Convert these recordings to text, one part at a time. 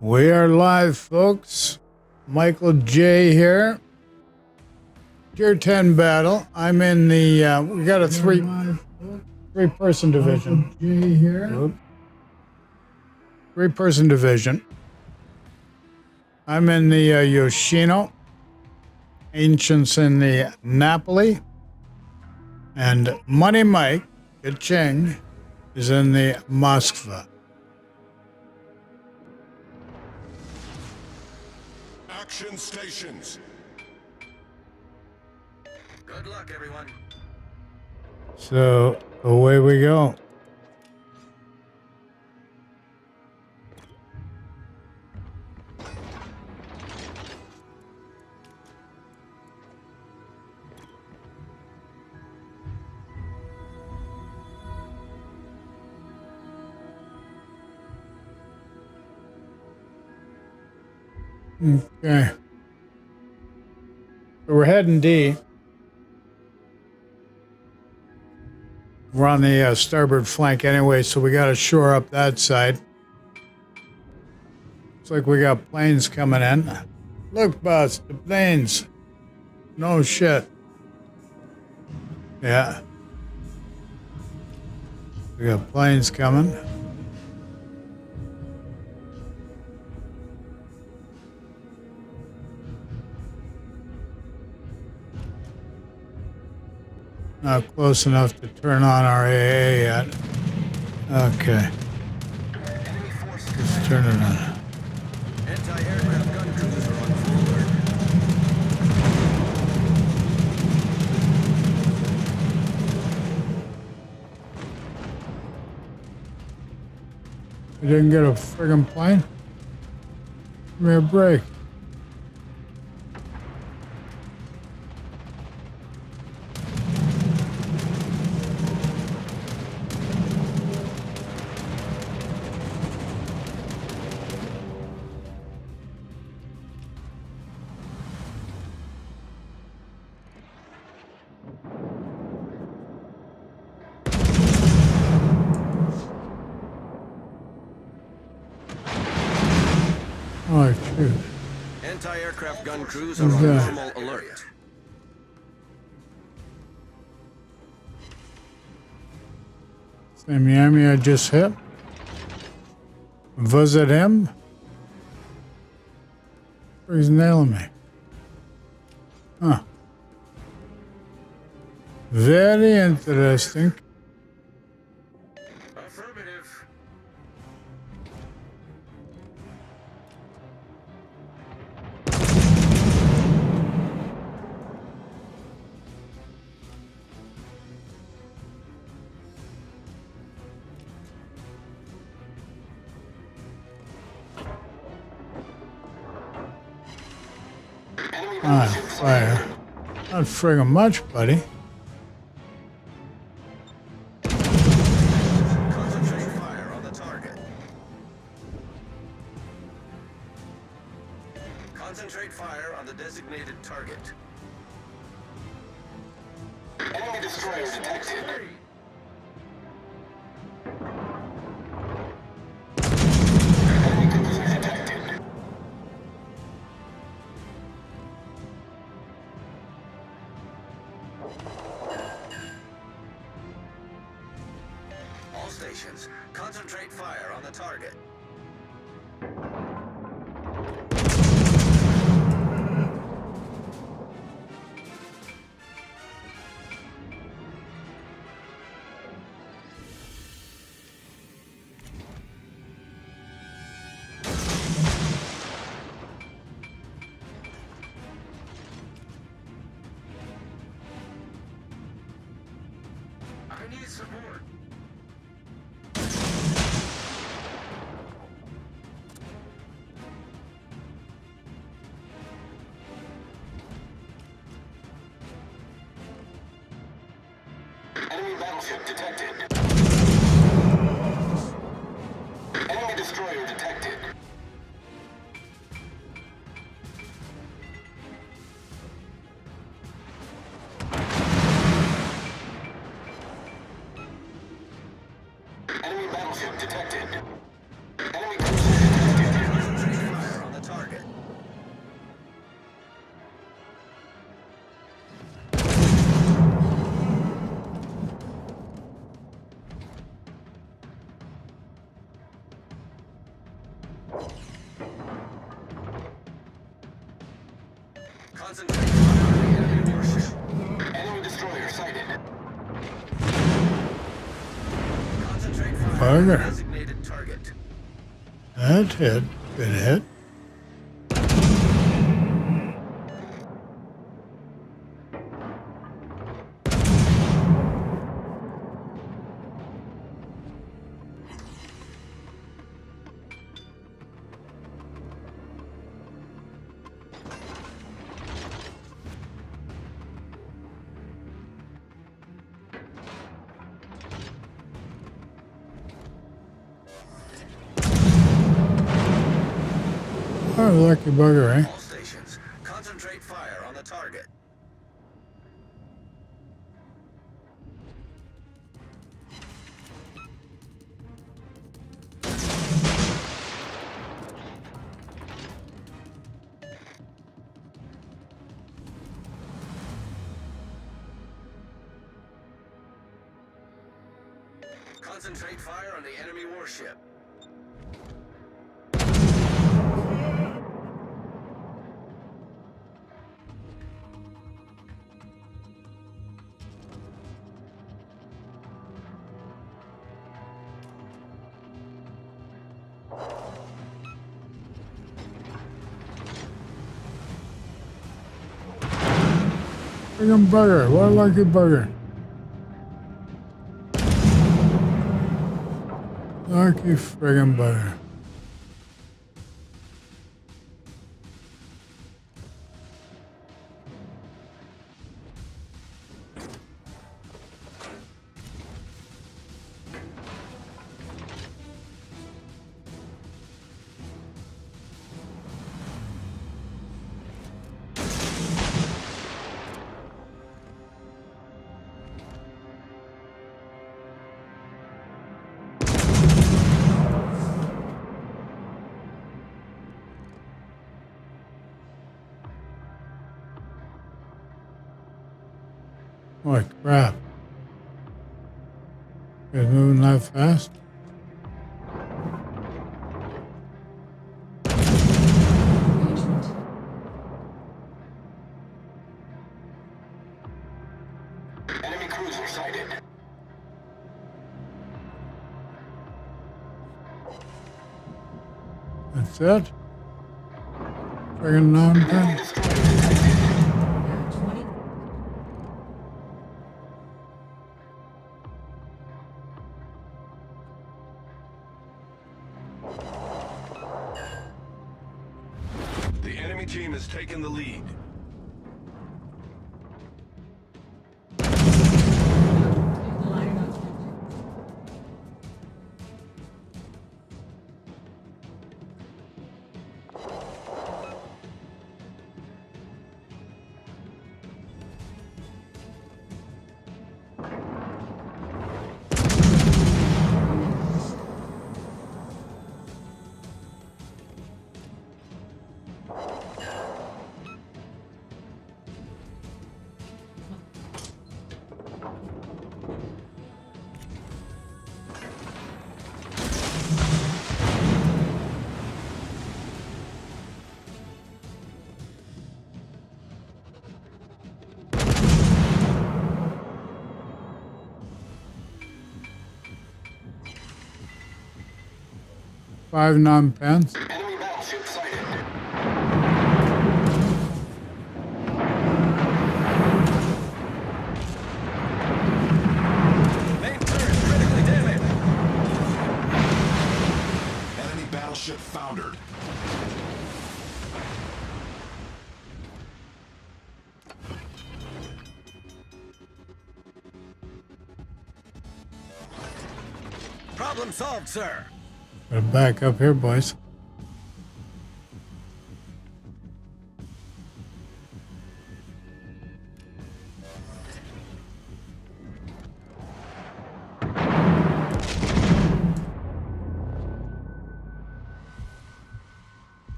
We are live, folks. Michael J here. Tier 10 battle. I'm in the, we got a three-person division. Michael J here. Three-person division. I'm in the Yoshino. Ancients in the Napoli. And Money Mike, Ka-ching, is in the Moskva. Action stations. Good luck, everyone. So away we go. Okay. So we're heading D. We're on the starboard flank anyway, so we got to shore up that side. Looks like we got planes coming in. Look, boss, the planes. No shit. Yeah. We got planes coming. Not close enough to turn on our AA yet. Okay. Let's turn it on. Anti-aircraft gun cruisers are on full alert. We didn't get a friggin' plane? Give me a break. Oh, shoot. Anti-aircraft gun crews are Who's on that? normal alert. Same Miami I just hit. Was it him? He's nailing me. Huh. Very interesting. Affirmative. On fire. Not friggin' much, buddy. Concentrate fire on the target. Concentrate fire on the designated target. Enemy destroyer detected. Enemy cruiser detected. All stations, concentrate fire on the target. I need support. Enemy battleship detected. Enemy destroyer detected. Enemy battleship detected. Enemy cruiser detected. Concentrate fire on the enemy warship. Enemy destroyer sighted. Concentrate fire on the Bugger. designated target. That hit. Good hit. Oh, lucky bugger, eh? All stations, concentrate fire on the target. Concentrate fire on the enemy warship. Friggin' bugger. What a lucky bugger. Lucky friggin' bugger. Holy crap. It's moving that fast? Enemy cruiser sighted. That's it? Friggin' Enemy non-pen? destroyer detected. The enemy team has taken the lead. Five non-pens? Enemy battleship sighted. Main turret critically damaged. Enemy battleship foundered. Problem solved, sir. Gotta back up here, boys.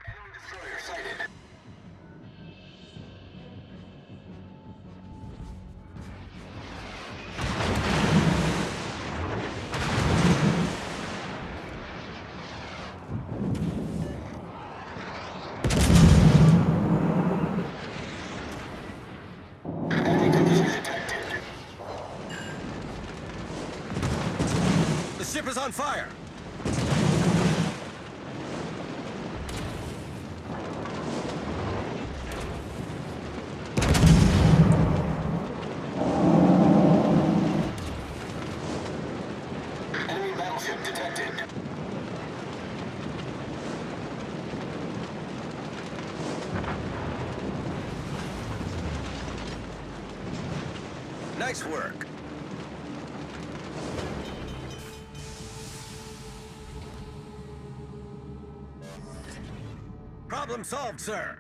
Enemy destroyer sighted. The ship is on fire! Enemy battleship detected. Nice work. Problem solved, sir.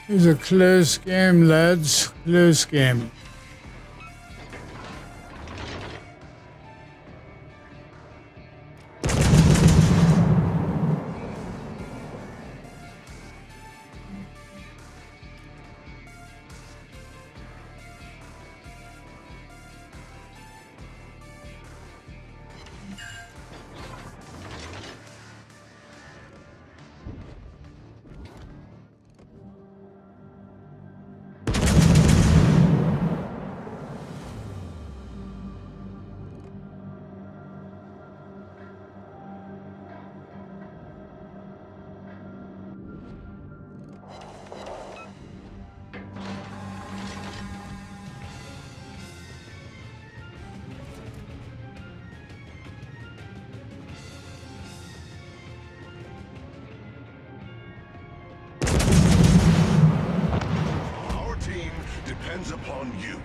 It was a close game, lads. Close game. Our team depends upon you.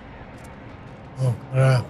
Oh, crap.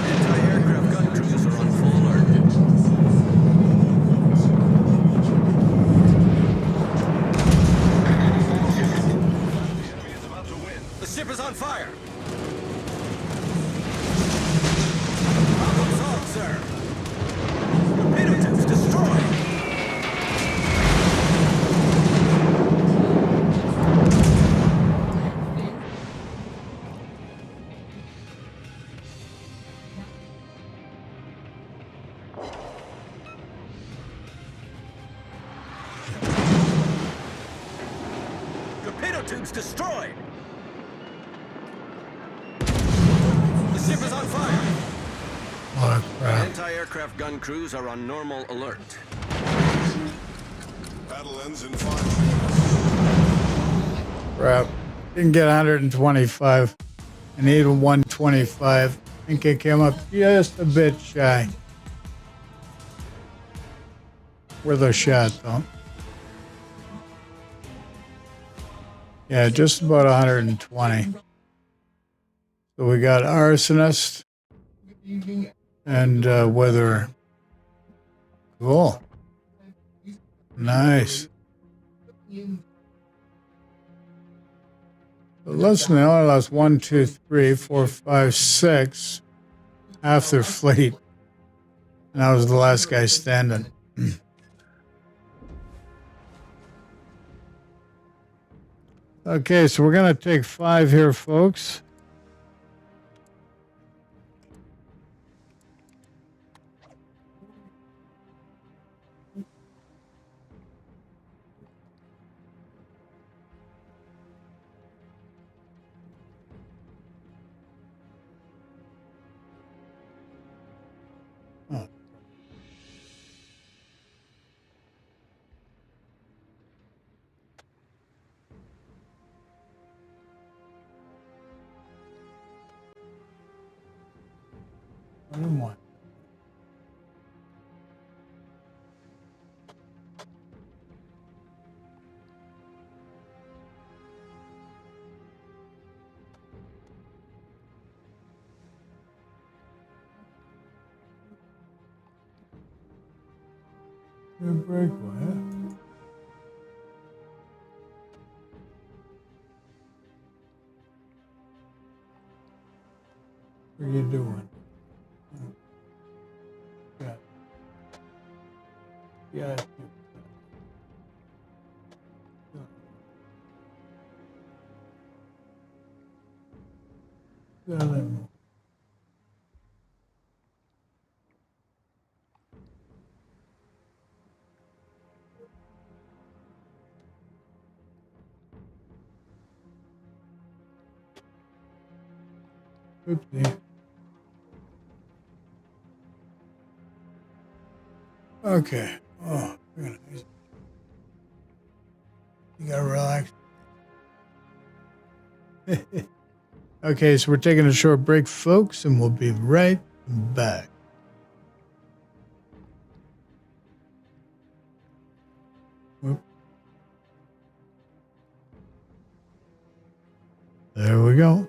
Anti-aircraft gun cruisers are on full alert. The enemy is about to win. The ship is on fire! Problem solved, sir. Torpedo tubes destroyed! Torpedo tubes destroyed! The ship is on fire! Oh, crap. Anti-aircraft Anti-aircraft gun crews are on normal alert. Battle ends in 5 minutes. Crap. Didn't get 125. I need 125. I think I came up just a bit shy. Worth a shot, though. Yeah, just about 120. So we got arsonist and weather. Cool. Nice. So listen, they only lost 1, 2, 3, 4, 5, 6. Half their fleet. And I was the last guy standing. Okay, so we're going to take 5 here, folks. Oh. I don't want. Good break, what? What are you doing? Yeah. Yeah. Selling. Oopsie. Okay. Oh, you gotta relax. Okay, so we're taking a short break, folks, and we'll be right back. Whoop. There we go.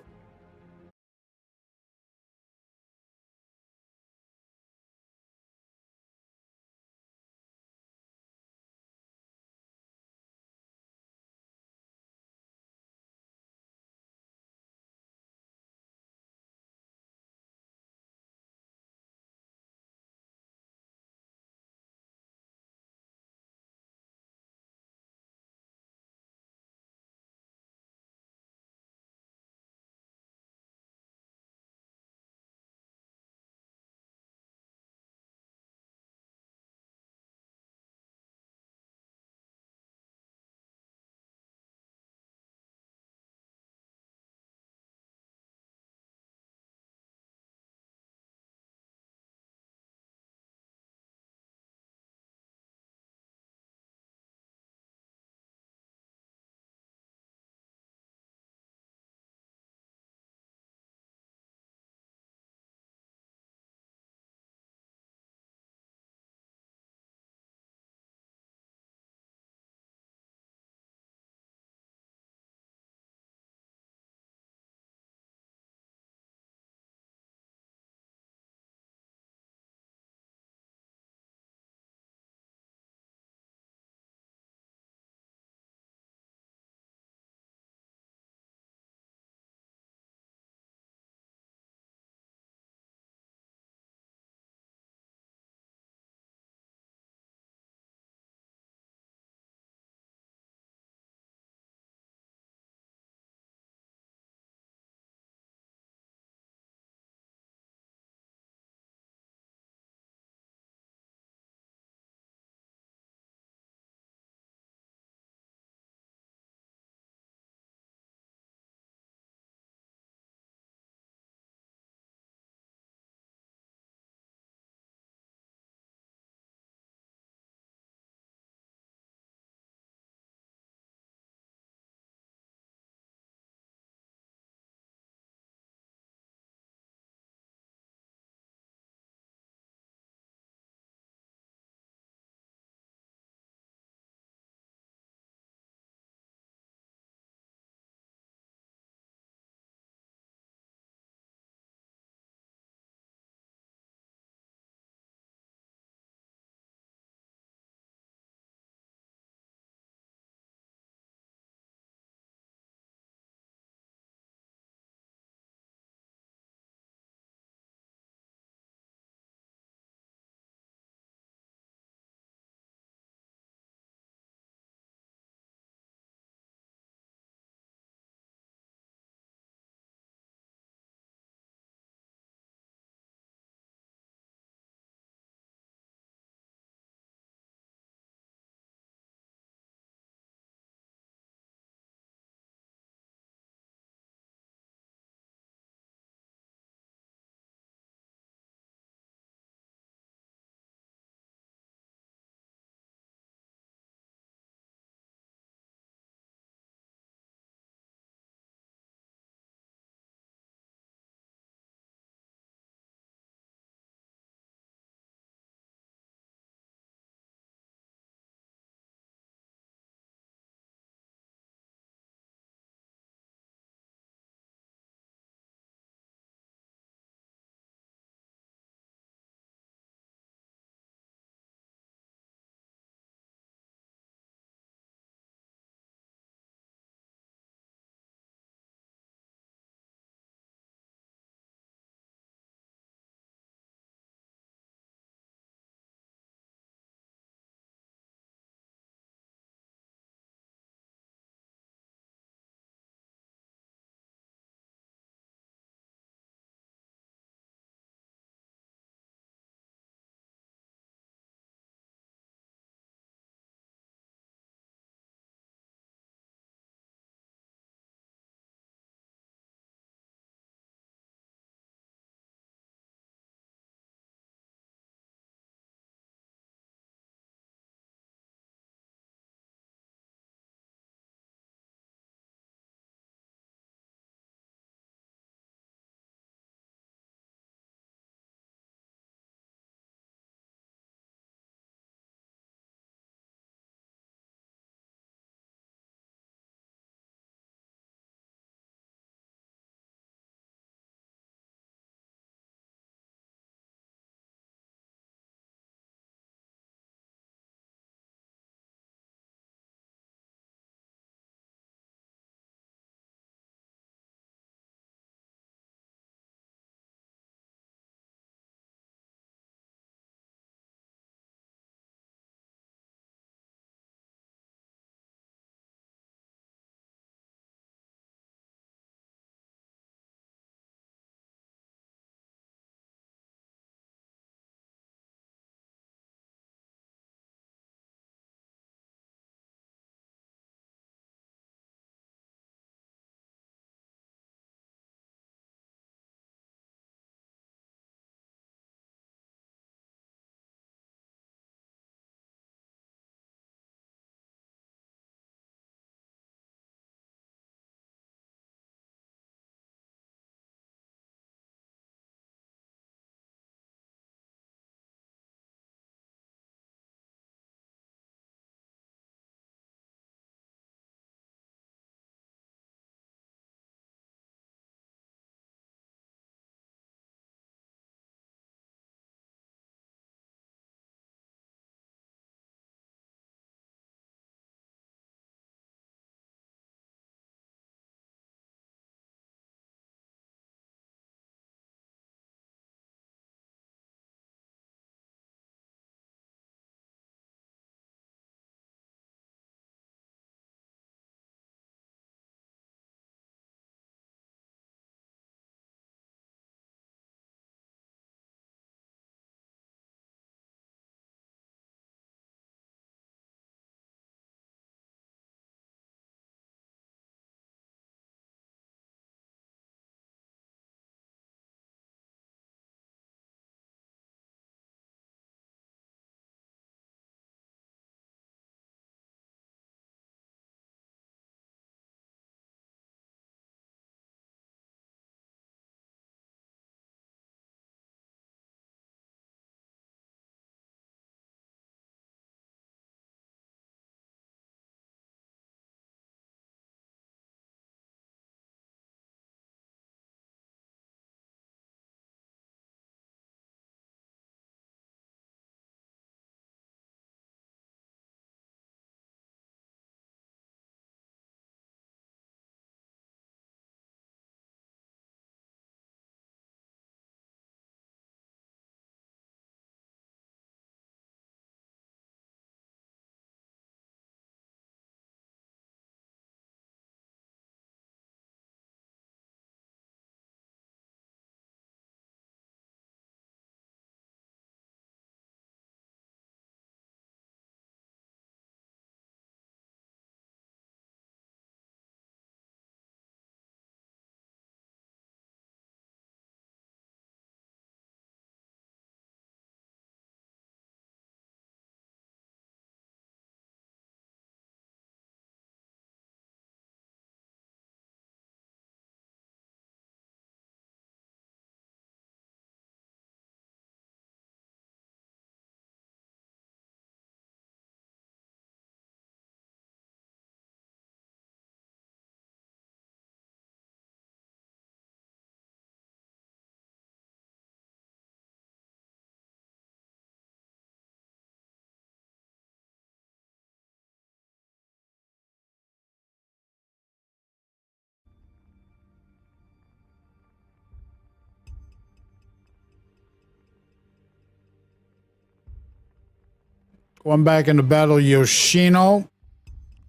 going back into battle Yoshino,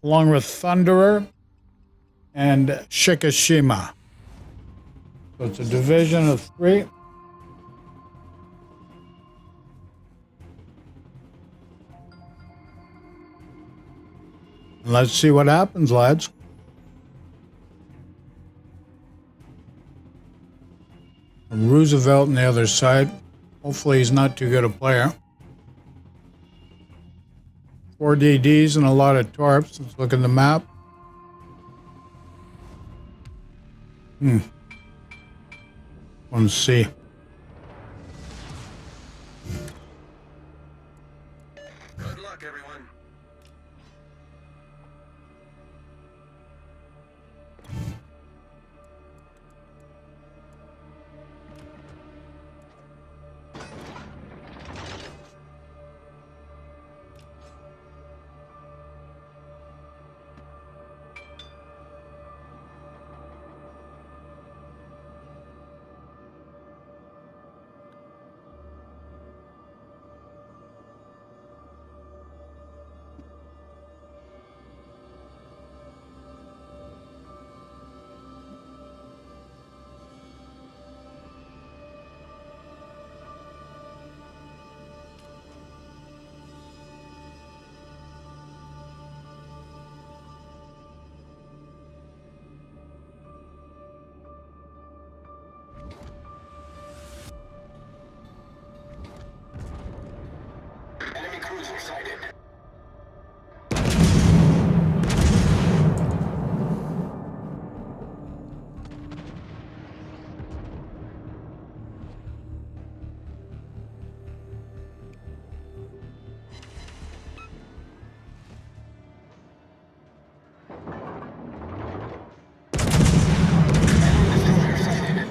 along with Thunderer and Shikishima. So it's a division of 3. Let's see what happens, lads. Roosevelt on the other side. Hopefully he's not too good a player. 4 DDs and a lot of torps. Let's look at the map. Let's see. Good luck, everyone. Enemy cruiser sighted. Enemy destroyer sighted.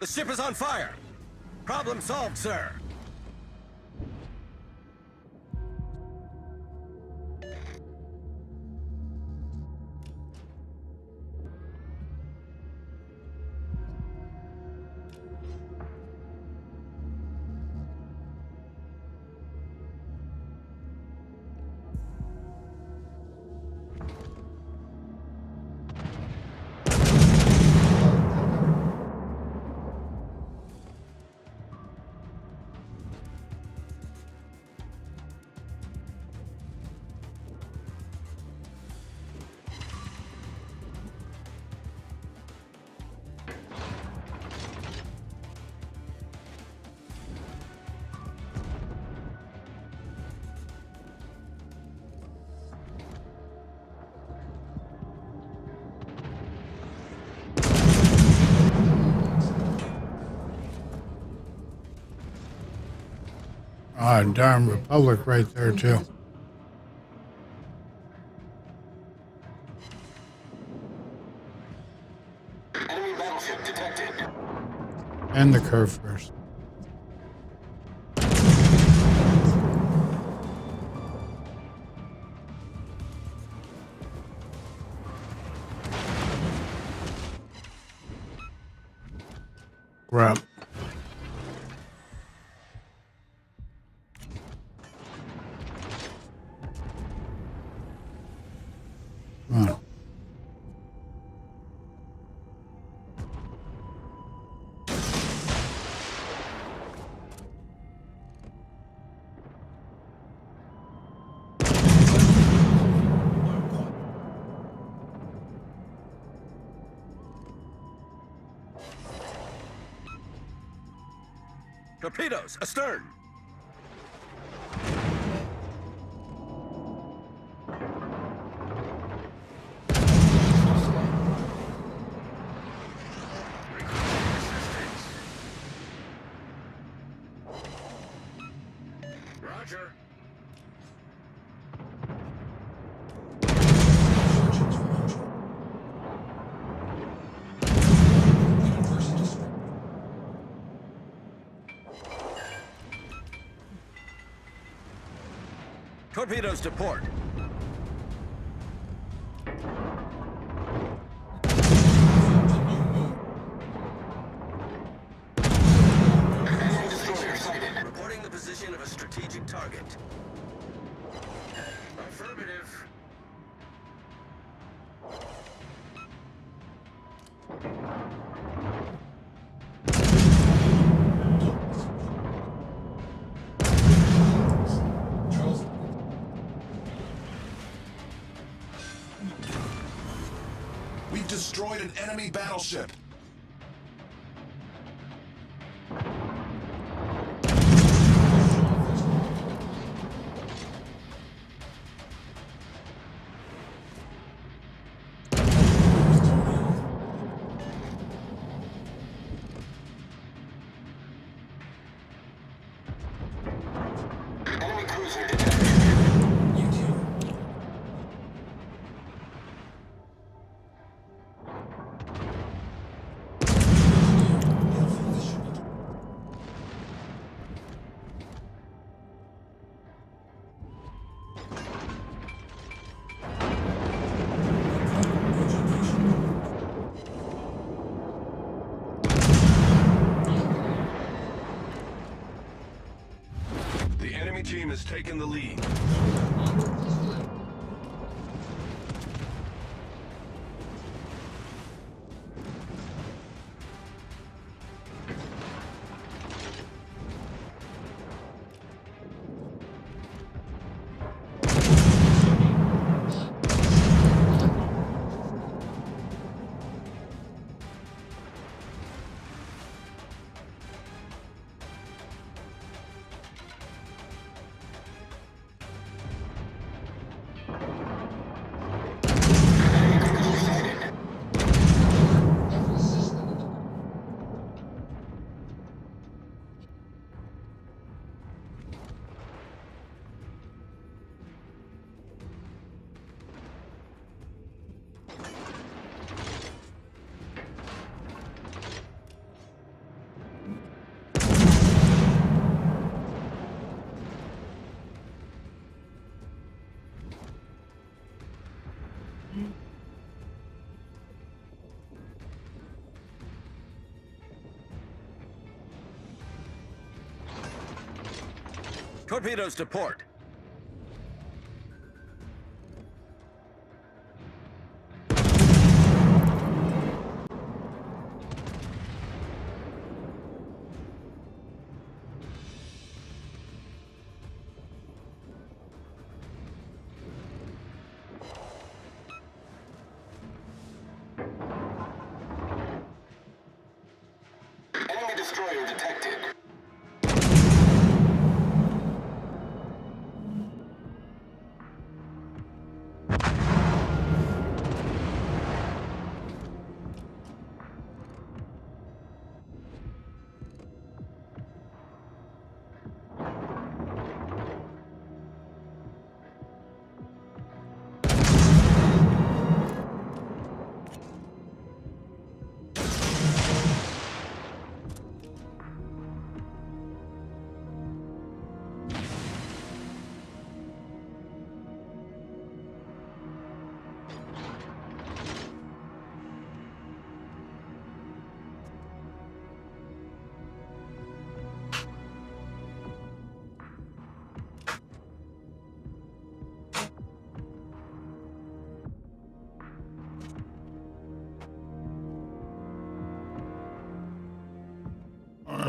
The ship is on fire. Problem solved, sir. Ah, darn Republic right there, too. Enemy battleship detected. And the curve first. Grab. Oh. Torpedoes, astern. Roger. Torpedoes to port. Enemy destroyer sighted. Reporting the position of a strategic target. Affirmative. We've destroyed an enemy battleship. Enemy cruiser detected. The enemy team has taken the lead. Torpedoes to port. Enemy destroyer detected.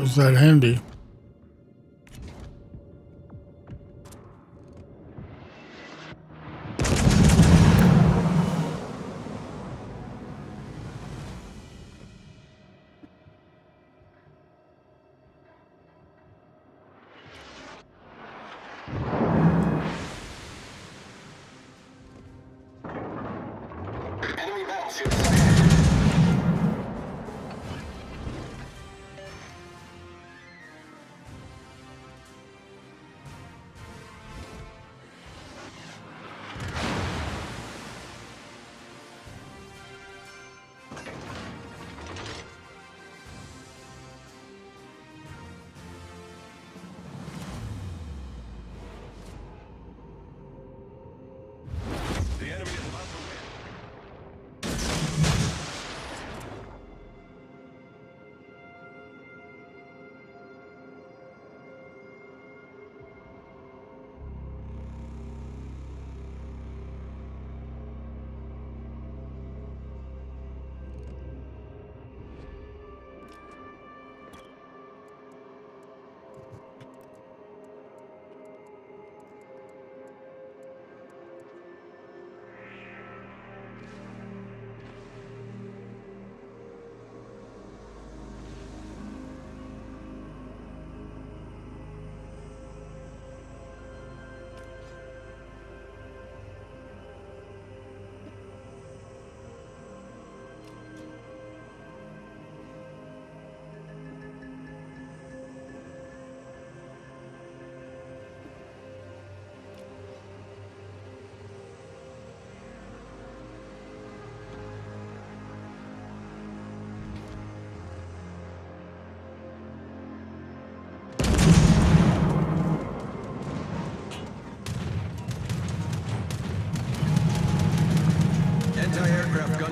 Is that handy? Enemy battleship sighted.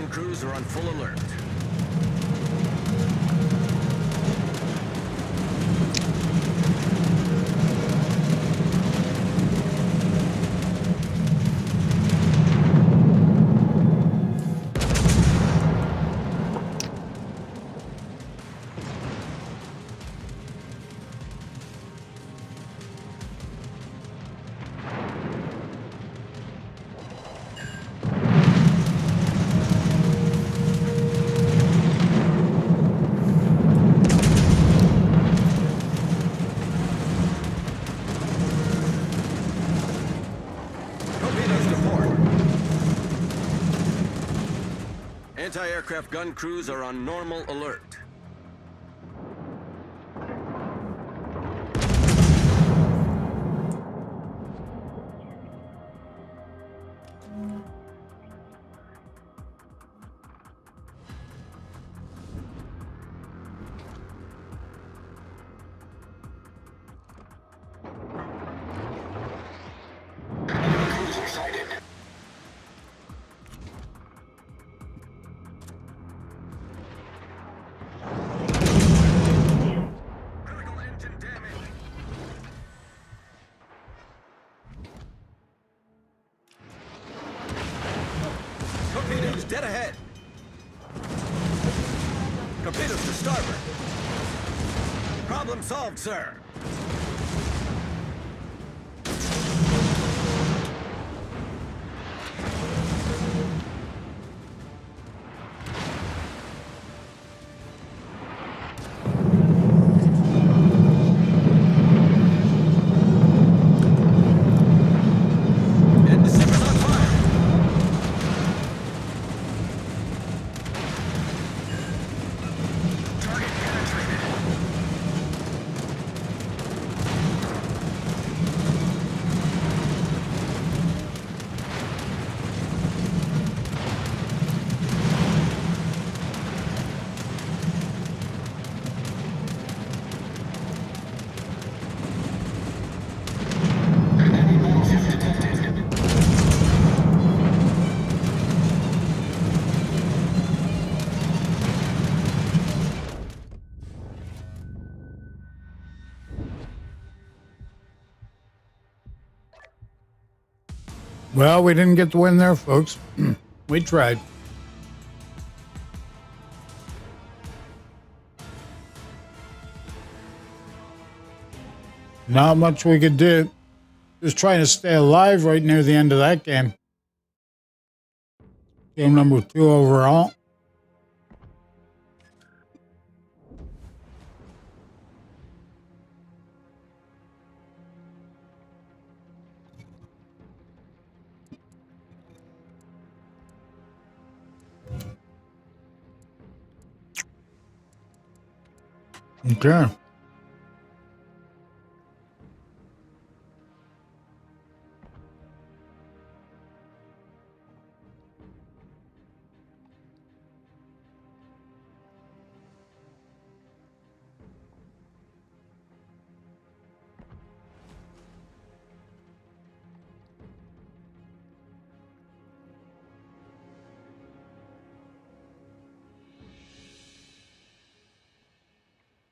gun crews are on full alert. Anti-aircraft gun crews are on normal alert. Cruiser sighted. Critical engine damage. Torpedoes dead ahead. Torpedoes to starboard. Problem solved, sir. And the ship is on fire. Target penetrated. Enemy battleships detected. Well, we didn't get the win there, folks. We tried. Not much we could do. Just trying to stay alive right near the end of that game. Game number 2 overall. Okay.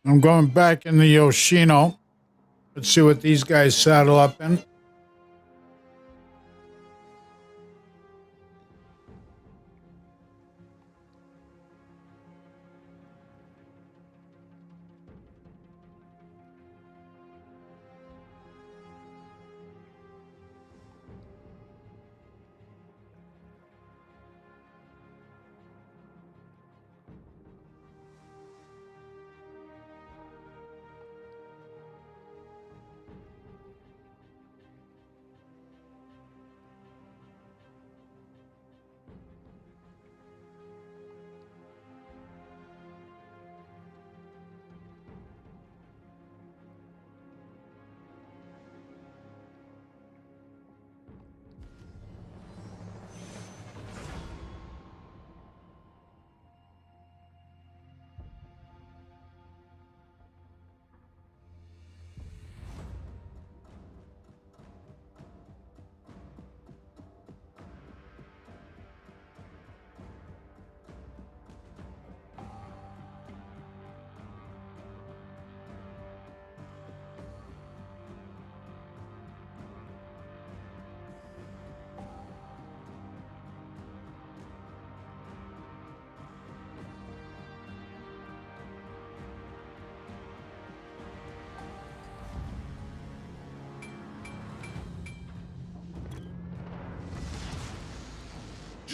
I'm going back in the Yoshino. Let's see what these guys saddle up in.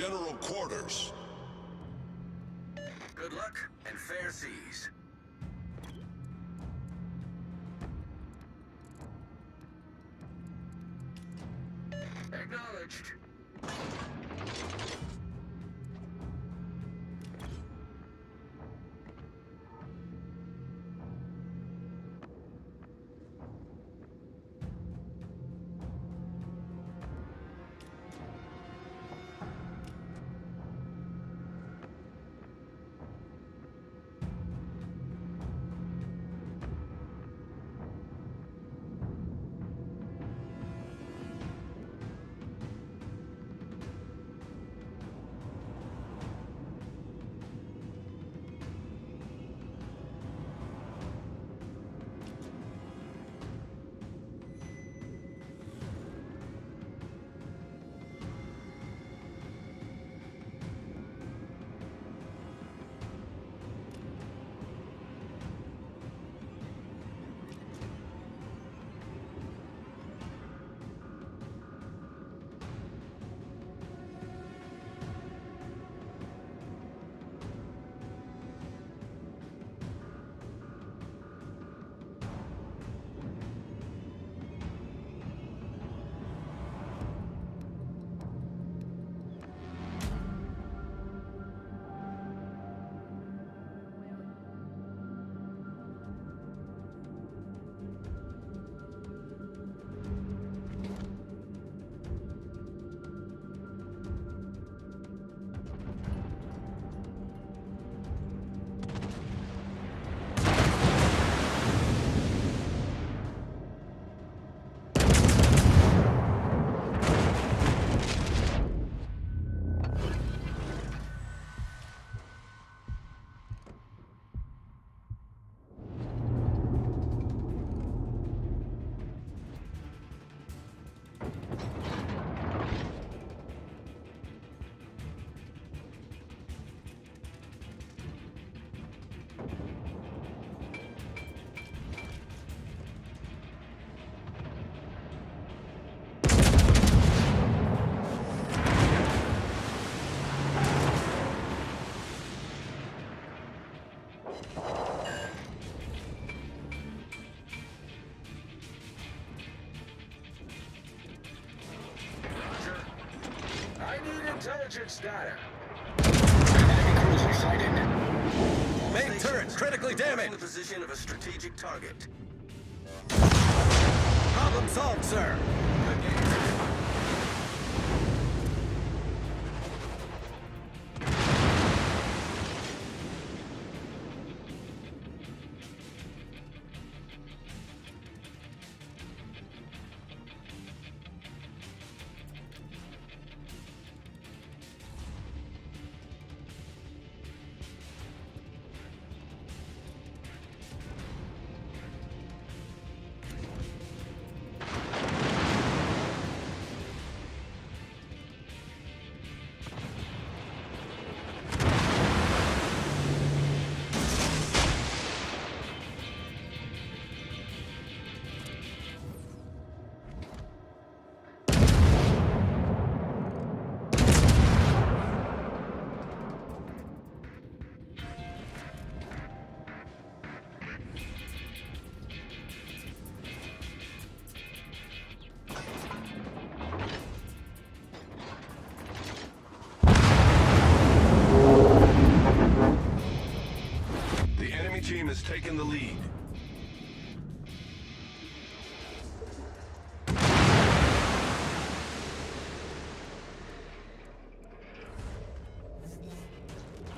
general quarters. Good luck and fair seas. Acknowledged. Intelligence data. Enemy cruiser sighted. Main turret critically damaged. The position of a strategic target. Problem solved, sir. Good game. The enemy team has taken the lead.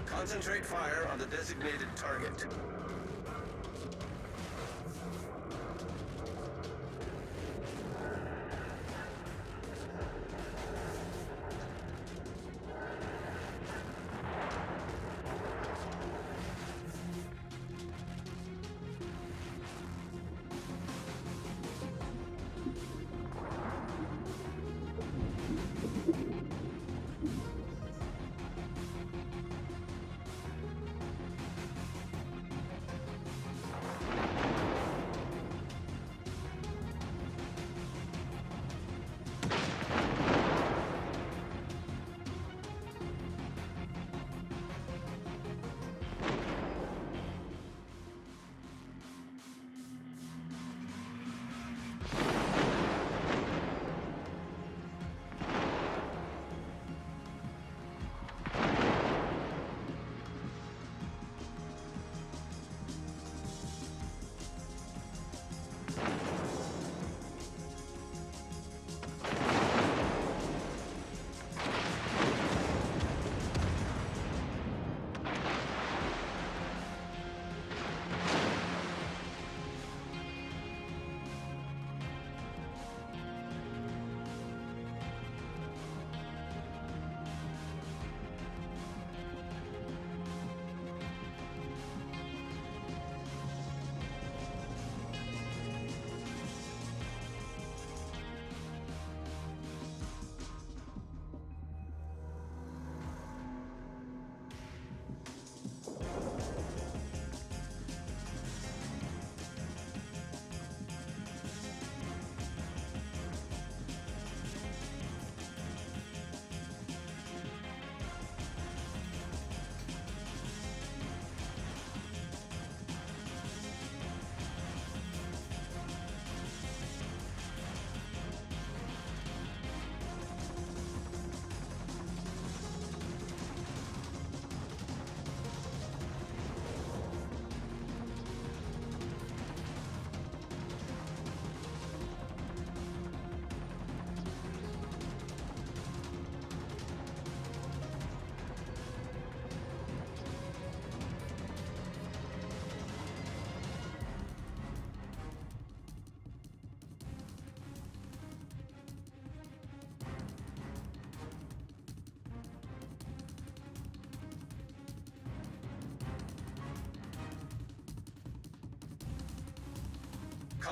Concentrate fire on the designated target.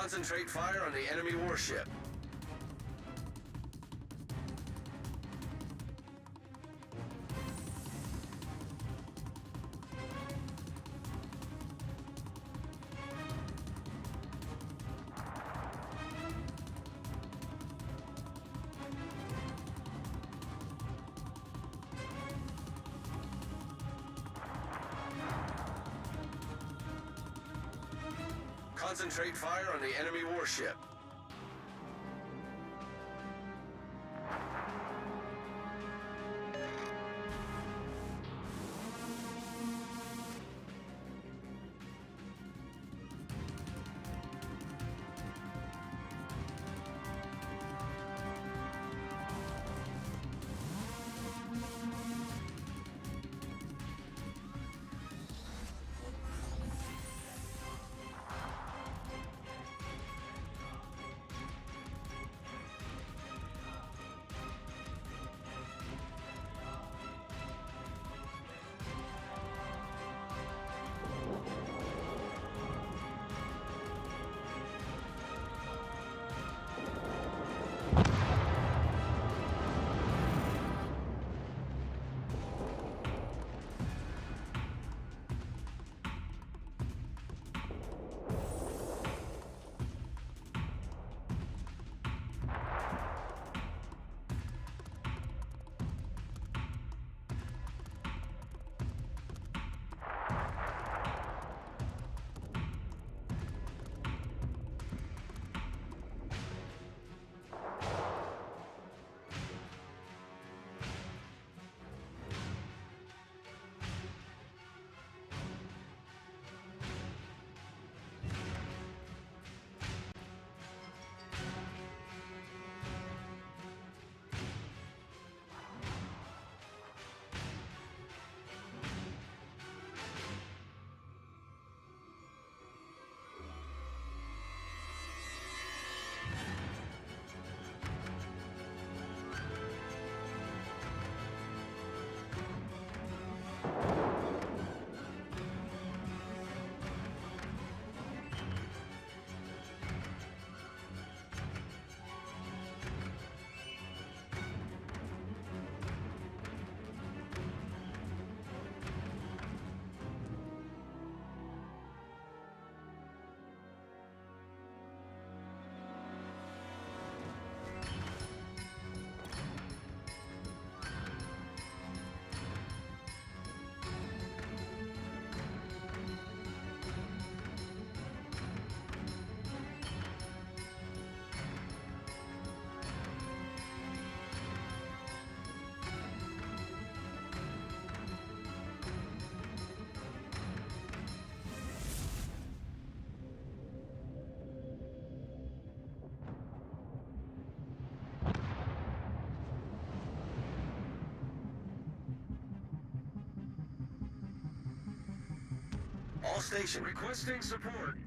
Concentrate fire on the enemy warship. Concentrate fire on the enemy warship. All station requesting support.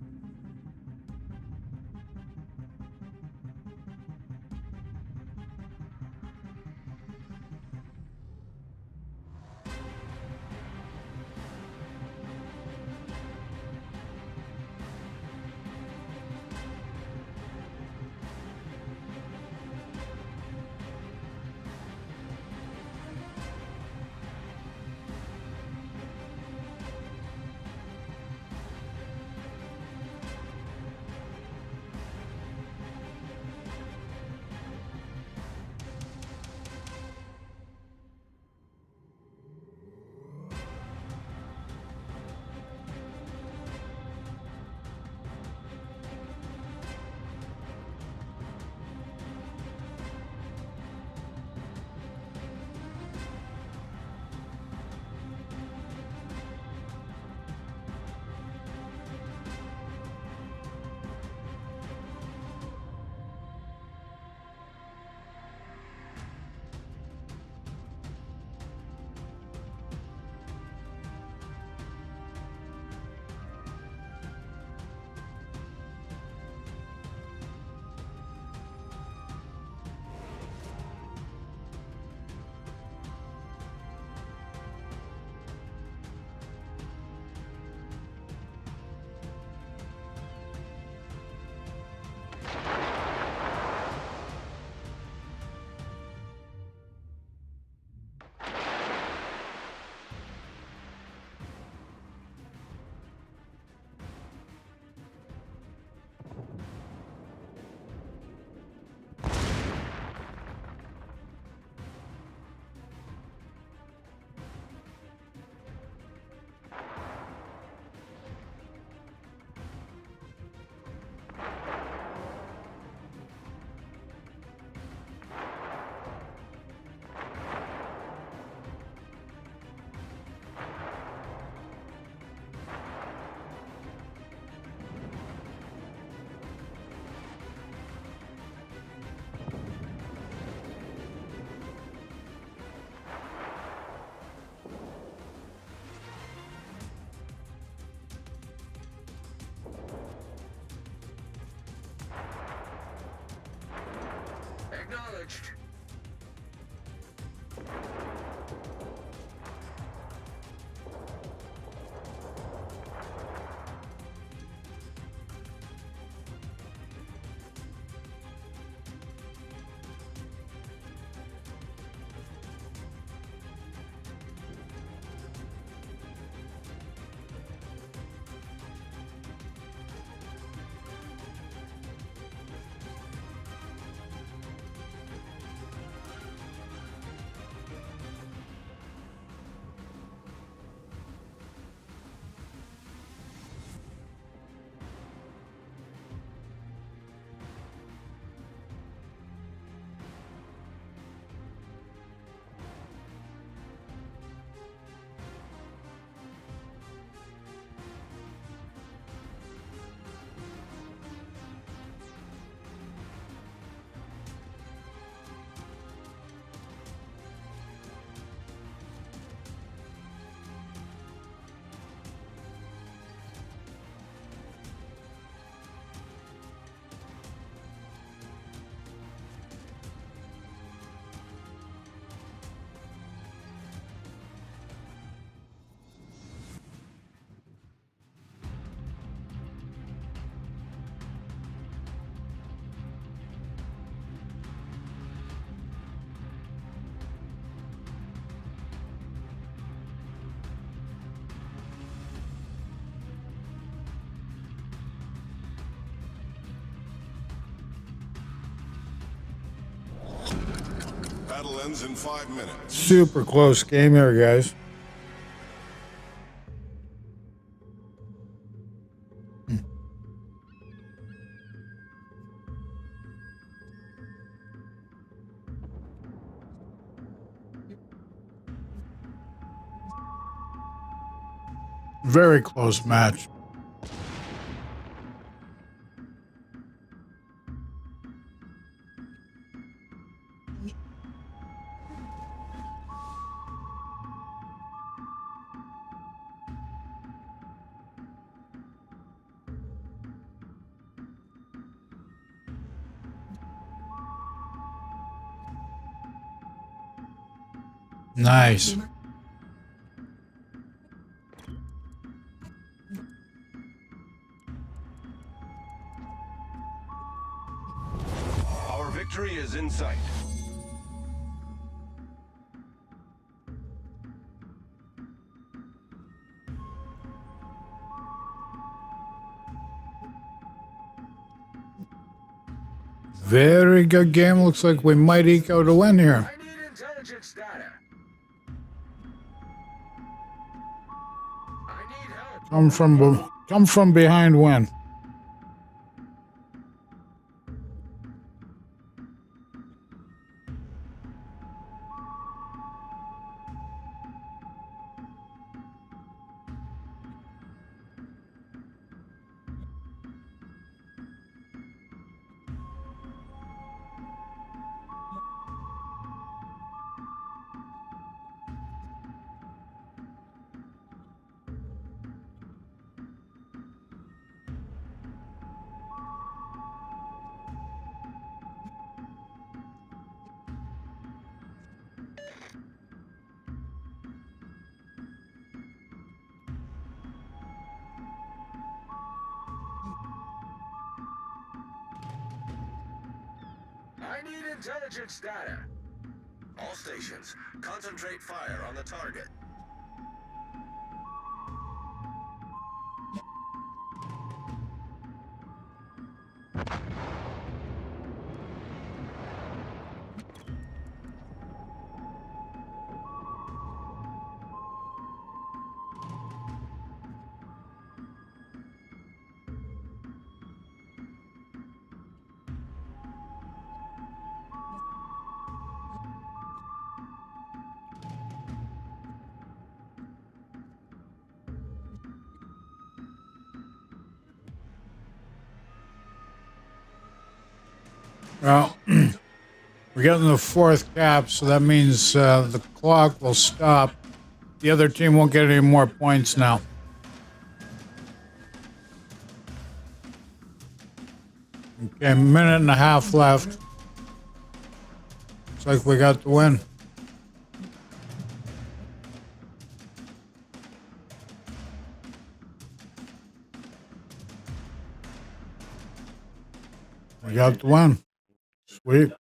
Acknowledged. Battle ends in 5 minutes. Super close game here, guys. Very close match. Nice. Our victory is in sight. Very good game. Looks like we might eke out a win here. I need intelligence data. I need help. Come from behind win. I need intelligence data. All stations, concentrate fire on the target. Well, we're getting the fourth cap, so that means the clock will stop. The other team won't get any more points now. Okay, minute and a half left. Looks like we got the win. We got the win. Sweet.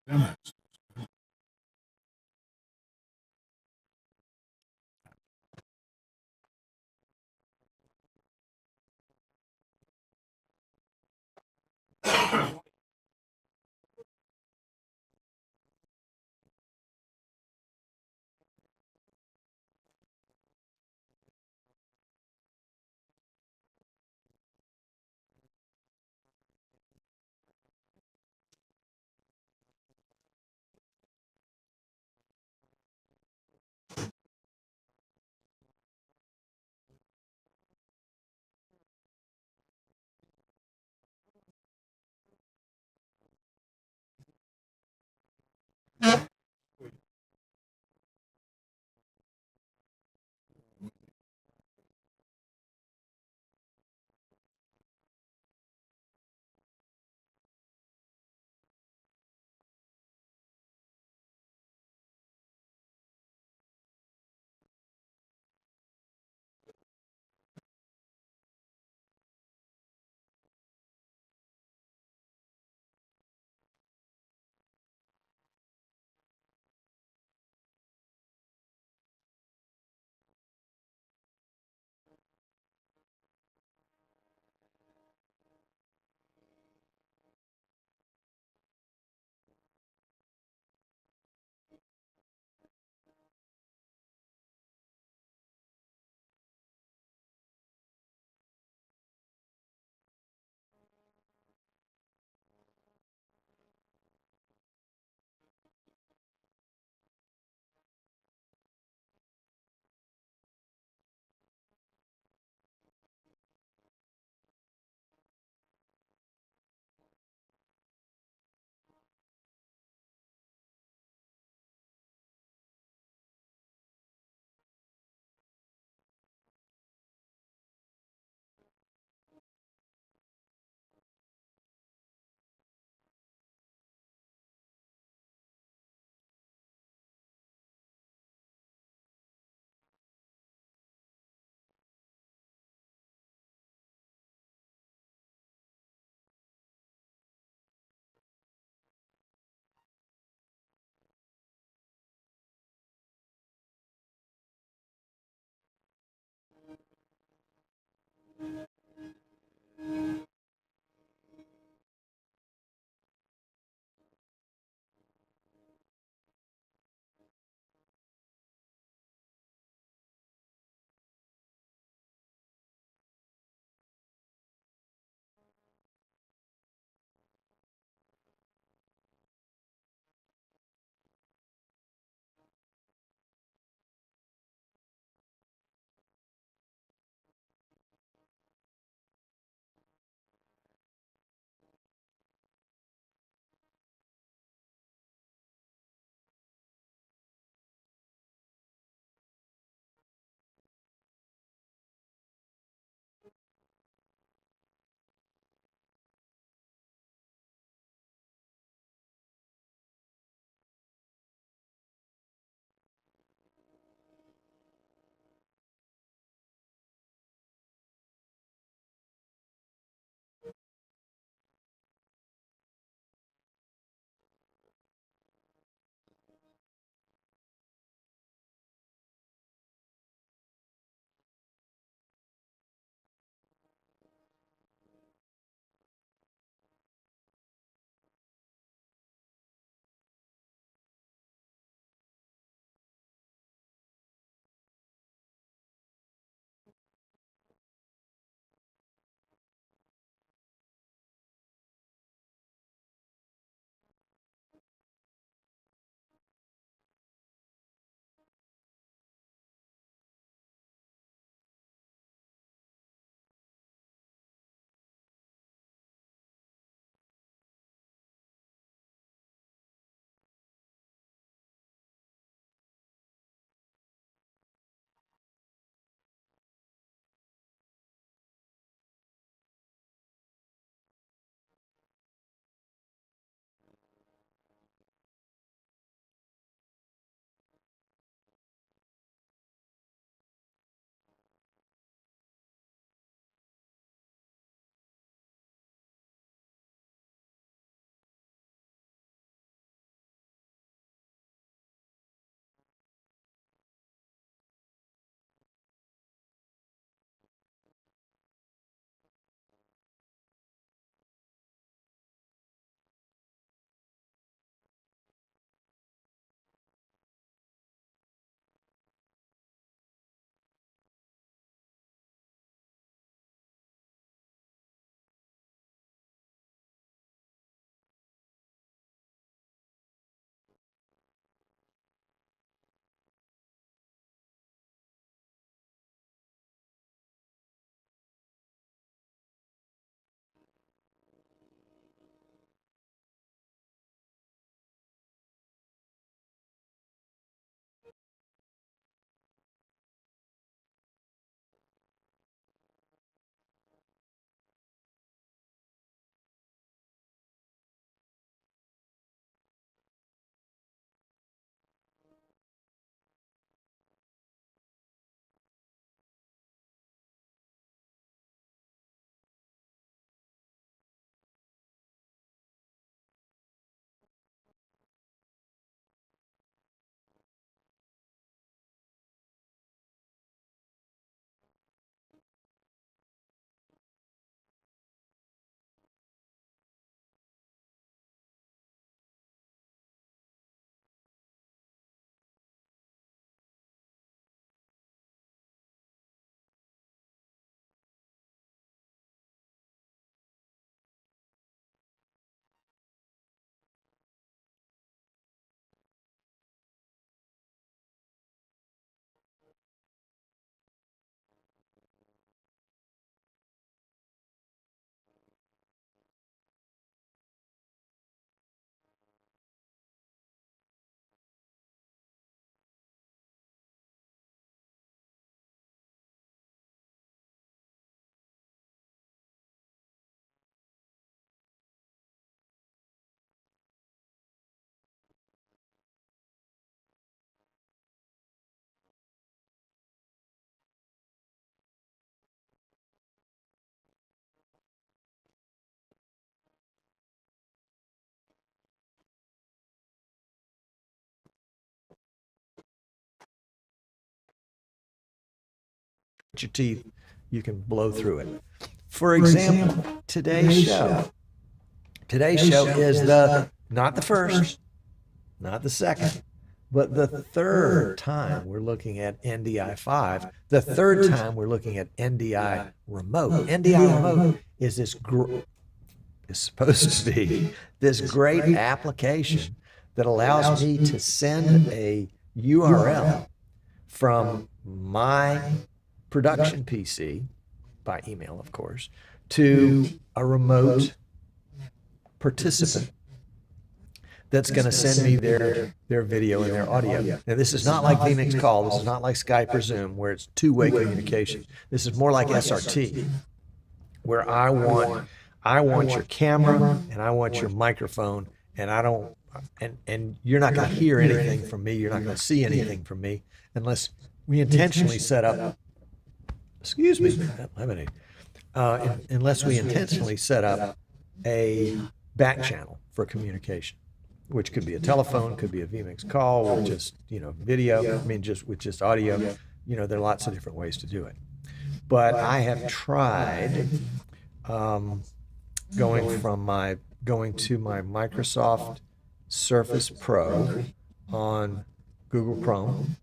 Damn it. your teeth, you can blow through it. For example, today's show is not the first, not the second, but the third time we're looking at NDI 5, the third time we're looking at NDI remote. NDI remote is is supposed to be this great application that allows me to send a URL from my production PC, by email, of course, to a remote participant that's going to send me their video and their audio. Now, this is not like vMix Call. This is not like Skype or Zoom, where it's two-way communication. This is more like SRT, where I want your camera and I want your microphone, and I don't, and you're not going to hear anything from me. You're not going to see anything from me unless we intentionally set up. Excuse me, unless we intentionally set up a back channel for communication, which could be a telephone, could be a vMix call, or just, video. I mean, just with just audio. There are lots of different ways to do it. But I have tried going to my Microsoft Surface Pro on Google Chrome,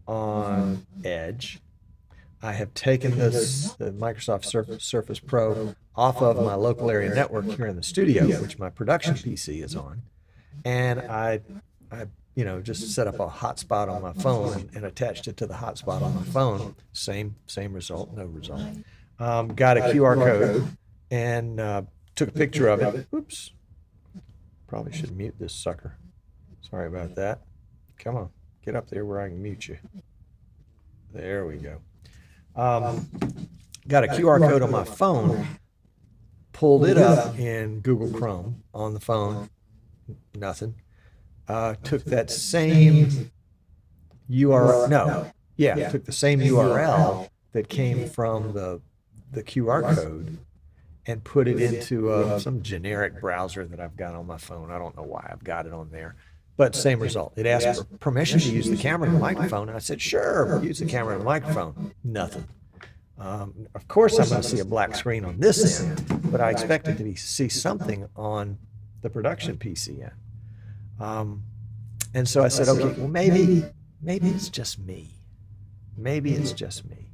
on Edge. I have taken the Microsoft Surface Pro off of my local area network here in the studio, which my production PC is on, and I just set up a hotspot on my phone and attached it to the hotspot on my phone. Same result, no result. Got a QR code and took a picture of it. Oops, probably should mute this sucker. Sorry about that. Come on, get up there where I can mute you. There we go. Got a QR code on my phone, pulled it up in Google Chrome on the phone, nothing. Took that same URL, took the same URL that came from the QR code and put it into some generic browser that I've got on my phone. I don't know why I've got it on there. But same result. It asked for permission to use the camera and the microphone. And I said, sure, use the camera and the microphone. Nothing. Of course, I'm going to see a black screen on this end, but I expected to see something on the production PC end. And so I said, okay, well, maybe it's just me. Maybe it's just me.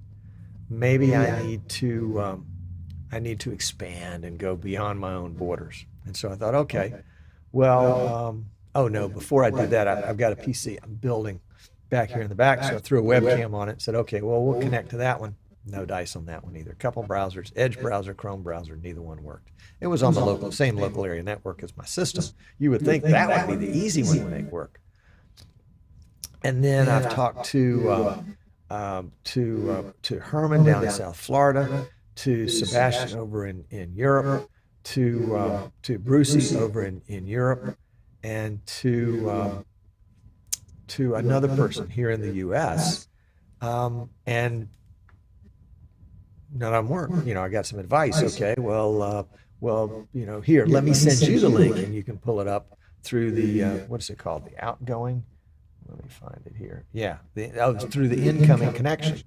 Maybe I need to expand and go beyond my own borders. And so I thought, okay, well, oh no, before I did that, I've got a PC I'm building back here in the back. So I threw a webcam on it and said, okay, well, we'll connect to that one. No dice on that one either. A couple browsers, Edge browser, Chrome browser, neither one worked. It was on the same local area network as my system. You would think that would be the easy one to make work. And then I've talked to Herman down in South Florida, to Sebastian over in Europe, to Brucey over in Europe, and to another person here in the U.S. And none of them work. I got some advice. Okay, well, here, let me send you the link, and you can pull it up through the what is it called? The outgoing. Let me find it here. Yeah, through the incoming connection,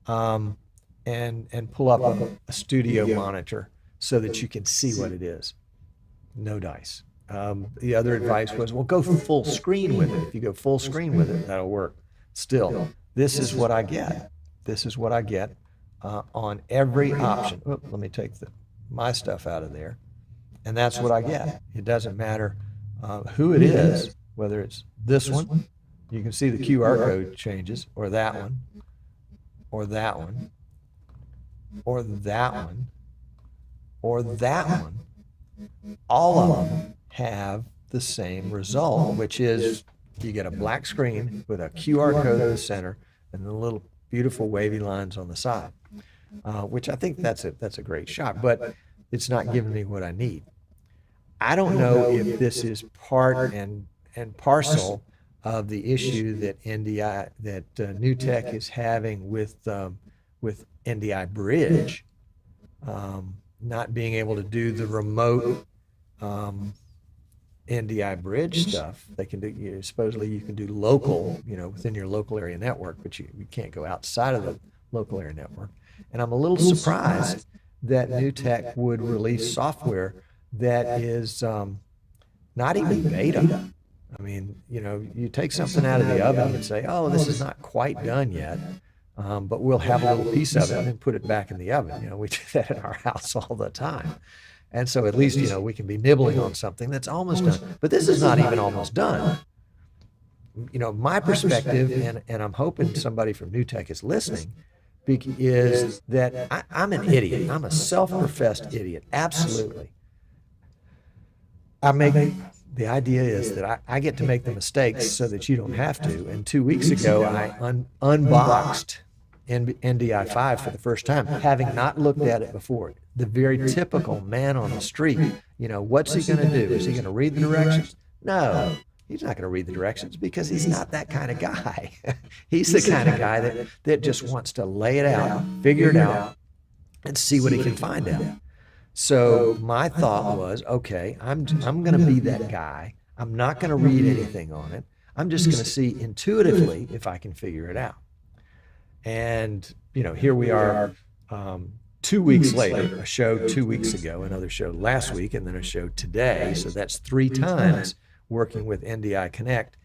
and pull up a studio monitor so that you can see what it is. No dice. The other advice was, well, go full screen with it. If you go full screen with it, that'll work. Still, this is what I get. This is what I get on every option. Oop, let me take my stuff out of there. And that's what I get. It doesn't matter who it is, whether it's this one, you can see the QR code changes, or that one, or that one, or that one, or that one. All of them have the same result, which is you get a black screen with a QR code in the center and the little beautiful wavy lines on the side, which I think that's a great shot, but it's not giving me what I need. I don't know if this is part and parcel of the issue that NewTek is having with NDI Bridge, not being able to do the remote NDI Bridge stuff. They can do, supposedly you can do local, within your local area network, but you can't go outside of the local area network. And I'm a little surprised that New Tech would release software that is not even beta. I mean, you know, you take something out of the oven and say, oh, this is not quite done yet, but we'll have a little piece of it and then put it back in the oven. You know, we do that in our house all the time. And so at least, you know, we can be nibbling on something that's almost done. But this is not even almost done. You know, my perspective, and I'm hoping somebody from New Tech is listening, is that I'm an idiot. I'm a self-professed idiot. Absolutely. The idea is that I get to make the mistakes so that you don't have to. And 2 weeks ago, I unboxed NDI5 for the first time, having not looked at it before. The very typical man on the street, you know, what's he going to do? Is he going to read the directions? No, he's not going to read the directions because he's not that kind of guy. He's the kind of guy that just wants to lay it out, figure it out, and see what he can find out. So my thought was, okay, I'm going to be that guy. I'm not going to read anything on it. I'm just going to see intuitively if I can figure it out. And, you know, here we are 2 weeks later, a show 2 weeks ago, another show last week, and then a show today. So that's 3 times working with NDI Connect,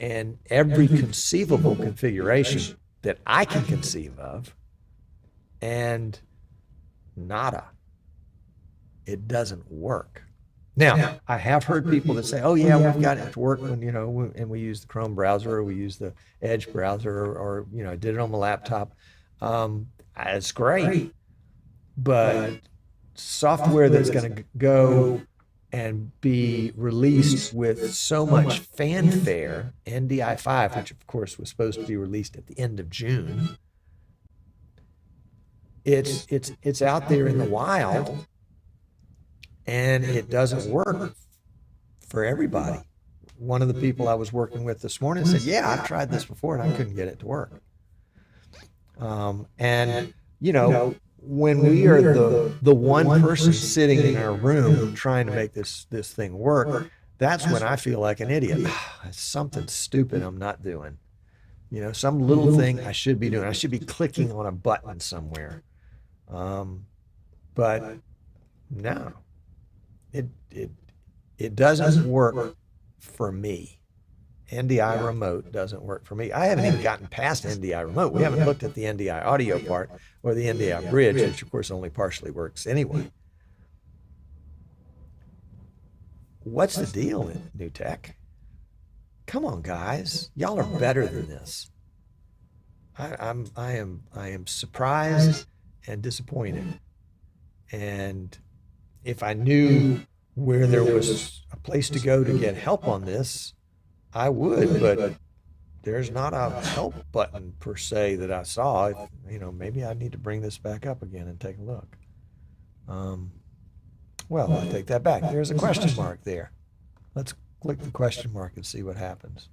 and every conceivable configuration that I can conceive of, and nada. It doesn't work. Now, I have heard people that say, oh yeah, we've got it to work when, you know, and we use the Chrome browser, or we use the Edge browser, or you know, I did it on my laptop. It's great, but software that's going to go and be released with so much fanfare, NDI5, which of course was supposed to be released at the end of June, it's out there in the wild, and it doesn't work for everybody. One of the people I was working with this morning said, yeah, I've tried this before and I couldn't get it to work. And, you know, when we are the one person sitting in our room trying to make this thing work, that's when I feel like an idiot. It's something stupid I'm not doing. You know, some little thing I should be doing. I should be clicking on a button somewhere. But no. It doesn't work for me. NDI remote doesn't work for me. I haven't even gotten past NDI remote. We haven't looked at the NDI audio part or the NDI bridge, which of course only partially works anyway. What's the deal in New Tech? Come on, guys. Y'all are better than this. I am surprised and disappointed. And if I knew where there was a place to go to get help on this, I would, but there's not a help button per se that I saw. You know, maybe I need to bring this back up again and take a look. Well, I'll take that back. There's a question mark there. Let's click the question mark and see what happens.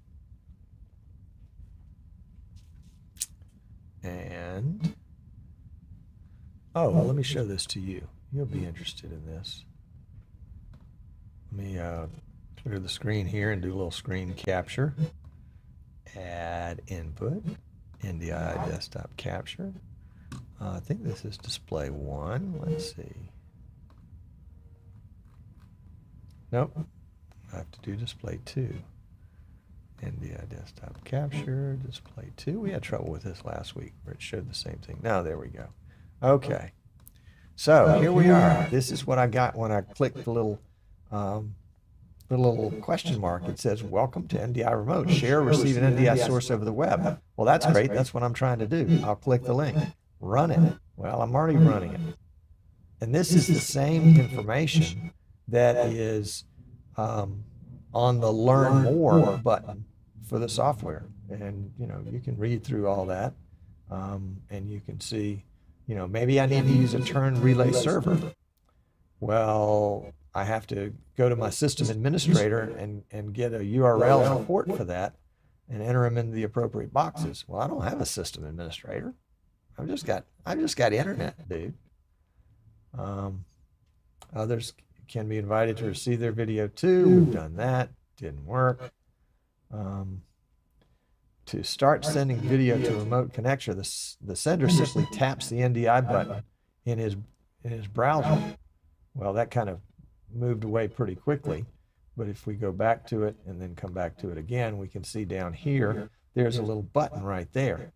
And, oh, well, let me show this to you. You'll be interested in this. Let me clear the screen here and do a little screen capture. Add input, NDI desktop capture. I think this is display 1. Let's see. Nope. I have to do display 2. NDI desktop capture, display 2. We had trouble with this last week where it showed the same thing. Now there we go. Okay. So here we are. This is what I got when I clicked the little question mark. It says, welcome to NDI Remote. Share or receive an NDI source over the web. Well, that's great. That's what I'm trying to do. I'll click the link. Run it. Well, I'm already running it. And this is the same information that is on the Learn More button for the software. And, you know, you can read through all that, and you can see, you know, maybe I need to use a turn relay server. Well, I have to go to my system administrator and get a URL and a port for that and enter them into the appropriate boxes. Well, I don't have a system administrator. I've just got internet, dude. Others can be invited to receive their video too. We've done that. Didn't work. To start sending video to remote connection, the sender simply taps the NDI button in his browser. Well, that kind of moved away pretty quickly. But if we go back to it and then come back to it again, we can see down here, there's a little button right there.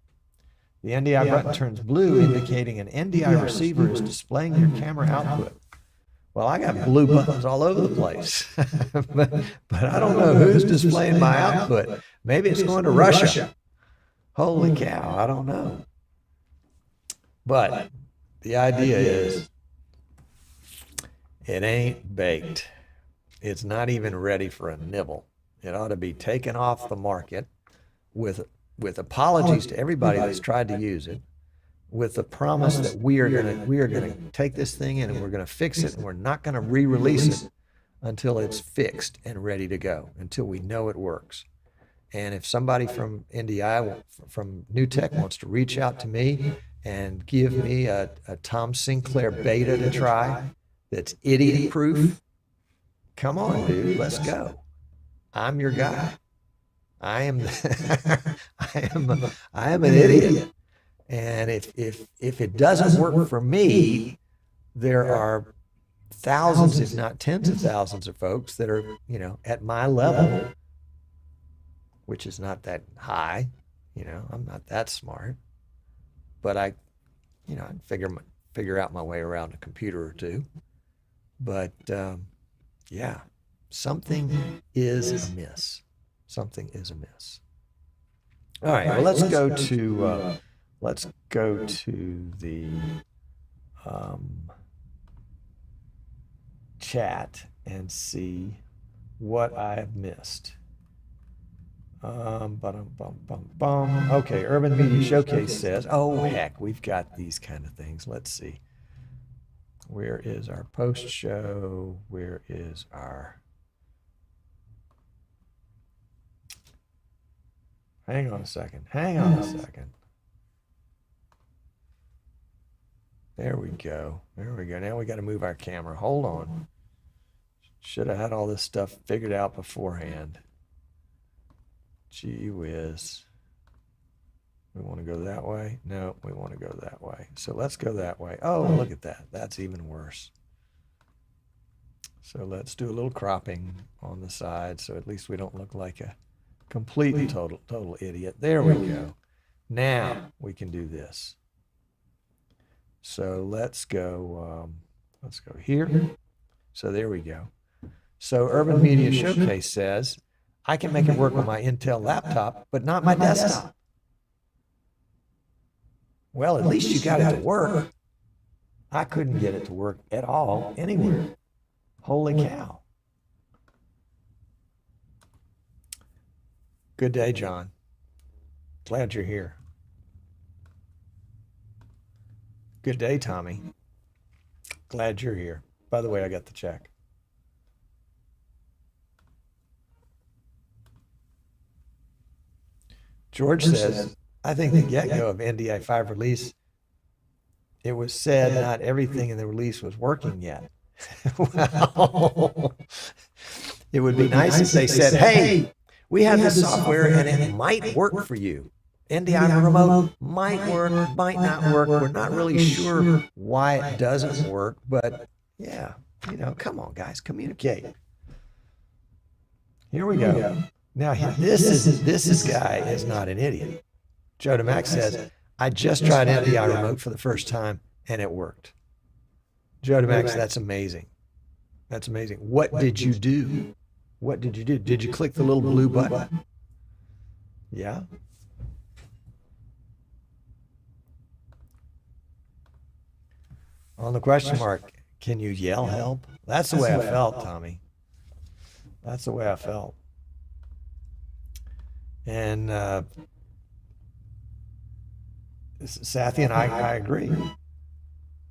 The NDI button turns blue, indicating an NDI receiver is displaying your camera output. Well, I got blue buttons all over the place, but I don't know who's displaying my output. Maybe it's going to Russia. Holy cow, I don't know. But the idea is it ain't baked. It's not even ready for a nibble. It ought to be taken off the market with apologies to everybody that's tried to use it, with the promise that we are gonna take this thing in and we're gonna fix it, and we're not gonna re-release it until it's fixed and ready to go, until we know it works. And if somebody from NDI, from New Tech, wants to reach out to me and give me a Tom Sinclair beta to try that's idiot proof, come on, dude, let's go. I'm your guy. I am an idiot. And if it doesn't work for me, there are thousands, if not tens of thousands of folks that are, at my level, which is not that high. I'm not that smart, but I can figure out my way around a computer or two. But yeah, something is amiss. Something is amiss. All right, well, let's go to the chat and see what I've missed. Okay, Urban Media Showcase says, oh, heck, we've got these kind of things. Let's see. Where is our post show? Where is our... Hang on a second. There we go. Now we got to move our camera. Hold on. Should have had all this stuff figured out beforehand. Gee whiz. We want to go that way? No, we want to go that way. So let's go that way. Oh, look at that. That's even worse. So let's do a little cropping on the side so at least we don't look like a complete total idiot. There we go. Now we can do this. So let's go here. So there we go. So Urban Media Showcase says, I can make it work on my Intel laptop, but not my desktop. Well, at least you got it to work. I couldn't get it to work at all anywhere. Holy cow. Good day, John. Glad you're here. Good day, Tommy. Glad you're here. By the way, I got the check. George says, I think the get-go of NDI 5 release, it was said not everything in the release was working yet. Well, it would be nice if they said, hey, we have this software and it might work for you. NDI remote might work, might not work. We're not really sure why it doesn't work, but yeah, come on, guys, communicate. Here we go. Now, this guy is not an idiot. Joe DeMac says, I just tried NDI remote for the first time and it worked. Joe DeMac, that's amazing. That's amazing. What did you do? What did you do? Did you click the little blue button? Yeah. On the question mark, can you yell help? That's the way I felt, Tommy. That's the way I felt. And Sathy and I agree.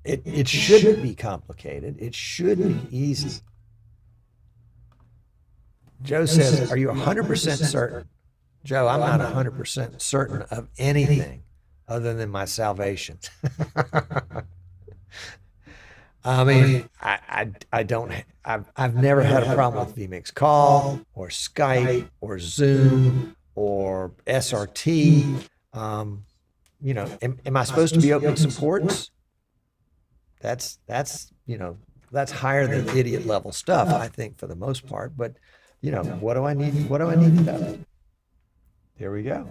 It shouldn't be complicated. It should be easy. Joe says, are you 100% certain? Joe, I'm not 100% certain of anything other than my salvation. I mean, I've never had a problem with vMix Call or Skype or Zoom or SRT. You know, am I supposed to be opening some ports? That's that's higher than idiot level stuff, I think, for the most part. But you know, what do I need? What do I need to know? Here we go.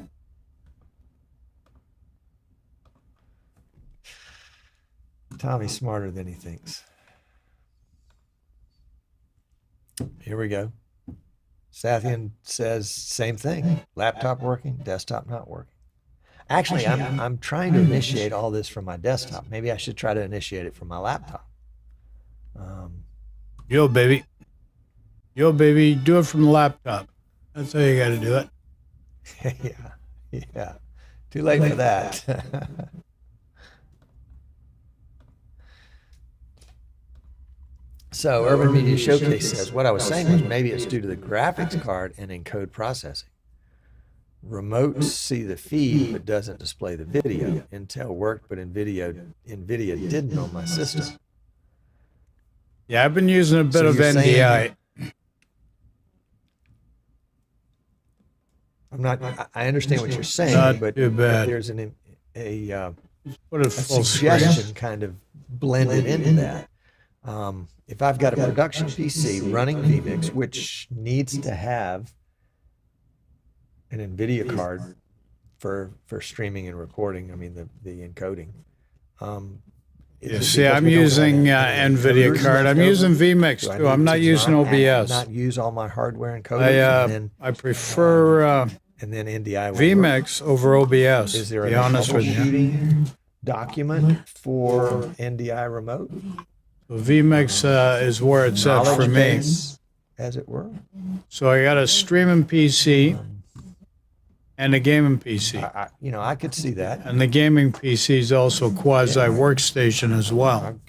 Tommy's smarter than he thinks. Here we go. Sathian says same thing. Laptop working, desktop not working. Actually, I'm trying to initiate all this from my desktop. Maybe I should try to initiate it from my laptop. Yo, baby. Yo, baby, do it from the laptop. That's how you got to do it. Yeah. Too late for that. So Urban Media Showcase says, what I was saying was maybe it's due to the graphics card and encode processing. Remotes see the feed but doesn't display the video. Intel worked, but NVIDIA didn't on my system. Yeah, I've been using a bit of NDI. I understand what you're saying, Not but too bad. if there's Put it a full suggestion screen. kind of blended into that. If I've got a production PC running vMix, which needs to have an NVIDIA card for streaming and recording, I mean the encoding. You see, I'm using NVIDIA card. I'm using vMix too. I'm not using OBS. Not use all my hardware encoders. I prefer and then NDI vMix over OBS. Is there to a be honest with you? troubleshooting document for NDI remote? vMix is where it's at for Knowledge me. base, as it were. So I got a streaming PC and a gaming PC. I could see that. And the gaming PC is also quasi workstation as well.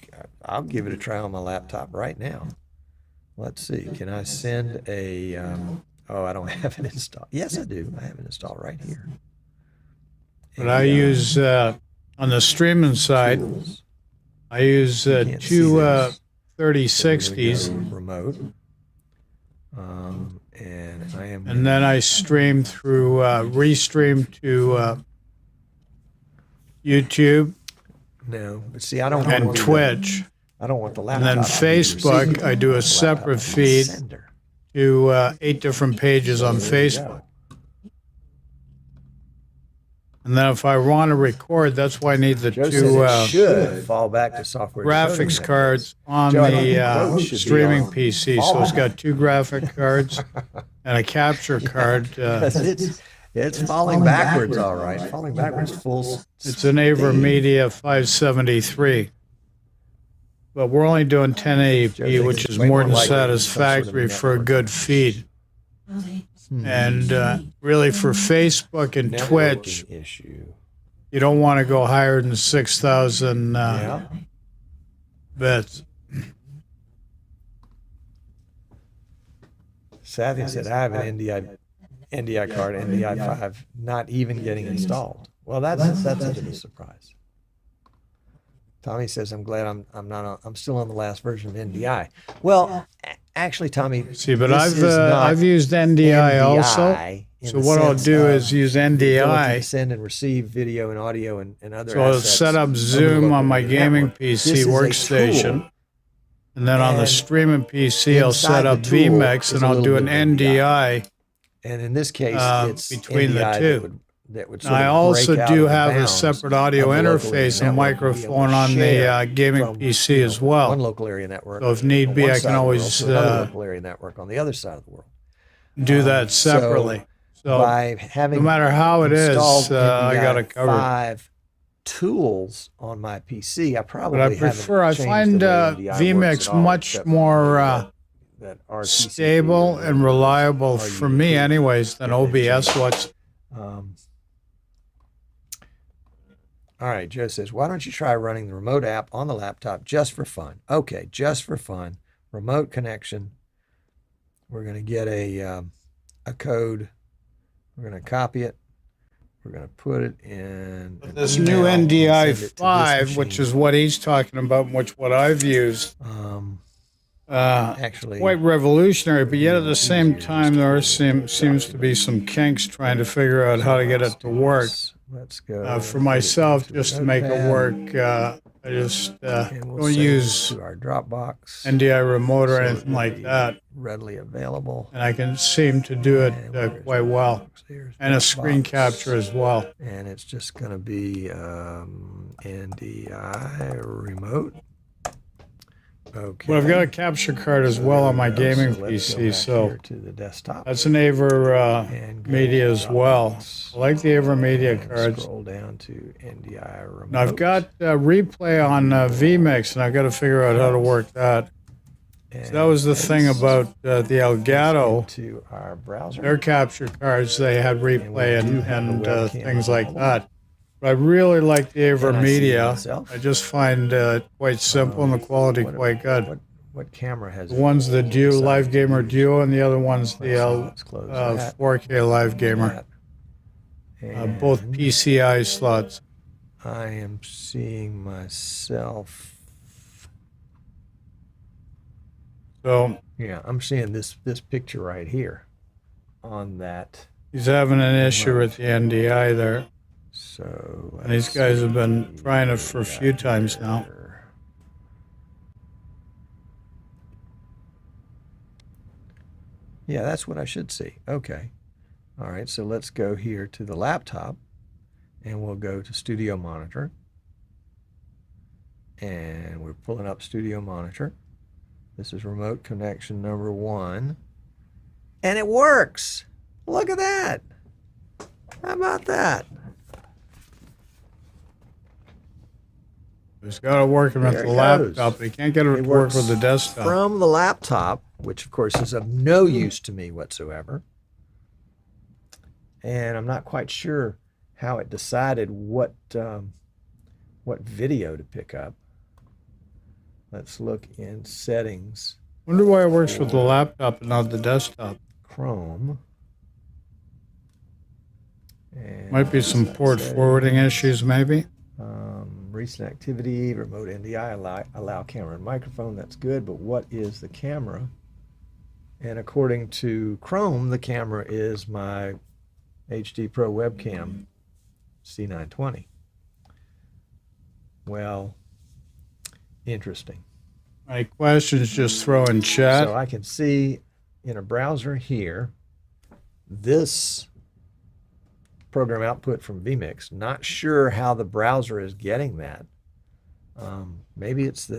I'll give it a try on my laptop right now. Let's see. Can I send a? I don't have it installed. Yes, I do. I have it installed right here. But I use on the streaming side. Tools. I use Can't see two this. 3060s, remote. And I am. and then I stream through, restream to YouTube No, but see, I don't and want Twitch. I don't want the And laptop. then to be receiving Facebook, I do a the separate laptop to be feed sender. to 8 different pages on There you Facebook. go. And then if I want to record, that's why I need the Joe says two it should fall back to software graphics decoding cards on Joe, I think the the quote should be streaming on PC. So it's got two graphic cards and a capture card. methods. It's falling backwards, all right. Falling backwards, full. It's an Avra speed. Media 573. But we're only doing 1080p, which is more than satisfactory for a good feed. And really for Facebook and Twitch, Networking issue. you don't want to go higher than 6,000 Yeah. bits. Satya said, I have an NDI card, NDI 5, not even getting installed. Well, that's a bit of a surprise. Tommy says, I'm glad I'm still on the last version of NDI. Well, actually, Tommy, See, but this is not I've used NDI also. in So the what I'll sense do of is use the ability to NDI. send and receive video and audio and other So I'll assets set up over the Zoom local on my area gaming network. PC This is a workstation. tool. And then on the And streaming PC, I'll set inside up the tool vMix is and a I'll little do an bit of NDI. NDI. And in this case, it's between the NDI two. that would And sort I of also break out do of the have a bounds separate audio of the local area interface and network to be able to microphone on share the gaming from, PC as well. One local area network. So if need on be, one I side can of the always, world to another local area network on the other side of the world. Do that separately. So By having no matter how it is, installed I got NDI it covered. 5 tools on my PC, I probably But I haven't prefer, I changed find the way NDI works vMix at all, much except more that RTCP stable and reliable for me anyways than OBS was. All right, Joe says, why don't you try running the remote app on the laptop just for fun? Okay, just for fun. Remote connection. We're going to get a code. We're going to copy it. We're going to put it in an This email new and send it NDI to this 5, which machine. is what he's talking about, and what I've used. actually quite revolutionary, but yet at the same easier time, there seems to be some kinks trying to figure out how to get it to work. Let's go For myself, to just a to make it notepad, work, I just and we'll don't save use it to our Dropbox. NDI remote or so anything it'll like be that, readily available. and I can seem to do it And where's quite well, Dropbox? Here's and a screen Dropbox. capture as well. And it's just going to be NDI remote. Okay. But I've got a capture card as well on my gaming So let's go PC, back so here to the desktop. that's an Aver And go Media to as well. Dropbox. I like the Aver Media And cards. scroll down to NDI remote. Now I've got replay on vMix, and I've got to figure out how to work that. So that was the thing about the Elgato. to our browser. Their capture cards, they had replay do have a and webcam things like available. that. But I really like the Aver And I see Media. myself. I just find it quite simple and the quality What- quite good. What camera has The one's the Duo Live Gamer Duo, and the other one's the Let's close that. 4K Live Gamer. And Both PCI slots. I am seeing myself. So Yeah, I'm seeing this picture right here on that. he's having an issue with the NDI there. So And these let's guys have been see trying it what for we a few got times now. here. Yeah, that's what I should see. Okay. All right, so let's go here to the laptop, and we'll go to Studio Monitor. And we're pulling up Studio Monitor. This is remote connection number 1. And it works! Look at that! How about that? He's got it working with There the it laptop, goes. but he can't get it to It work works with the desktop. from the laptop, which of course is of no use to me whatsoever. And I'm not quite sure how it decided what video to pick up. Let's look in settings, Wonder why it works with the laptop and not the desktop. Chrome. And Might be some port settings. forwarding issues, maybe. Recent activity, remote NDI, allow camera and microphone. That's good, but what is the camera? And according to Chrome, the camera is my HD Pro webcam C920. Well, interesting. Any questions, just throw in chat. So I can see in a browser here this program output from vMix. Not sure how the browser is getting that. Maybe it's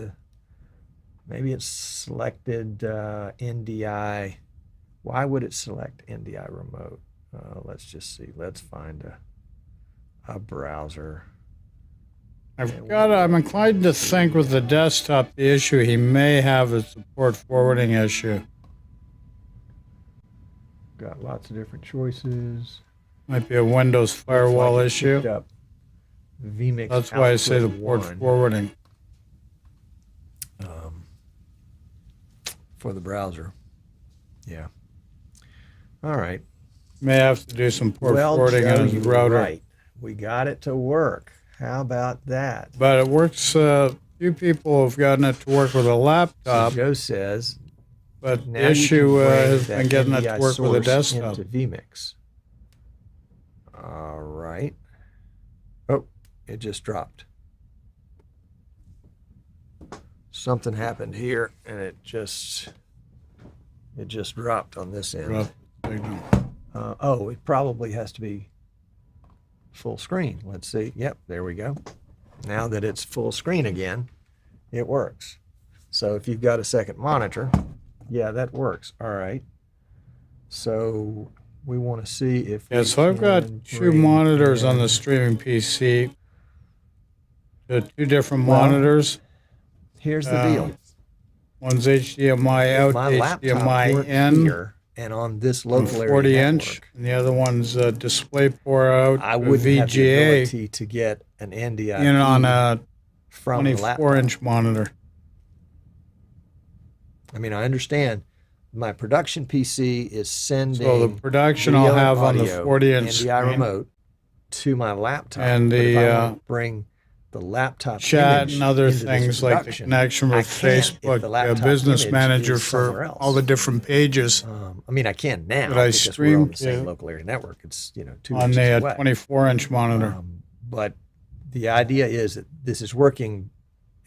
selected NDI. Why would it select NDI remote? Let's just see. Let's find a browser. I'm inclined to think with the desktop, the issue he may have is the port forwarding issue. Got lots of different choices. Might be a Windows firewall Looks like it picked issue. up vMix That's why I say the output port 1, forwarding. for the browser. Yeah. All right. May have to do some port Well, forwarding Joe, on his you were router. right. We got it to work. How about that? But it works. Few people have gotten it to work with a So laptop, Joe says but now the you can issue bring has that been getting it NDI to work with a source desktop. into vMix. All right. Oh, it just dropped. Something happened here, and it just dropped on this end. Rough signal. Oh, it probably has to be full screen. Let's see. Yep, there we go. Now that it's full screen again, it works. So if you've got a second monitor, yeah, that works. All right. So we want to see if Yeah, we so I've got can two bring monitors on in- the streaming PC. Two different Well, monitors. Here's the deal. One's HDMI out, My laptop HDMI worked in, here and on this and local area 40 network, inch, and the other one's DisplayPort out, I wouldn't have the VGA ability to get an NDI in on a from the 24 laptop. inch monitor. I mean, I understand my production PC is sending So the production video I'll have and on the audio, 40 inch NDI screen. remote to my laptop. And But if the, I want to bring the laptop chat image and other into this things like the production, connection I with can't if Facebook, the laptop Business image Manager is somewhere for else. all the different pages I mean, I can now that I because we're on stream the same to local area network. It's 2 on inches the away. 24-inch monitor. But the idea is that this is working.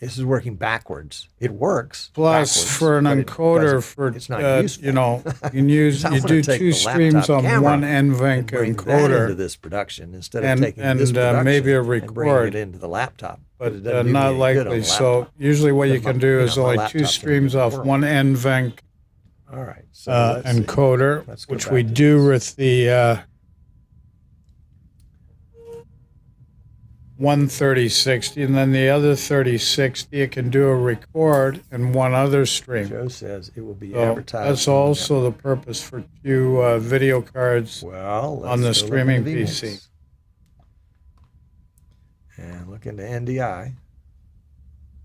This is working backwards. It works. Plus, backwards, for an but it encoder, doesn't- for it's not useful. you know, you can use So I you wanna do take two the streams laptop on camera one and NVENC bring that into encoder, this production instead of and- taking this and, production maybe a and bringing record, it into the laptop. but it doesn't do me not any good on likely. the So laptop. usually, what you Because can do is my only laptop's two in a streams different off world. one NVENC All right. So let's see. encoder, Let's go which back we to do this. with the 1 3060, and then the other 3060, it can do a record in one other stream. Joe says it will be So advertised. that's on the also the purpose for two video cards Well, let's on the go look streaming into vMix. PC. And look into NDI.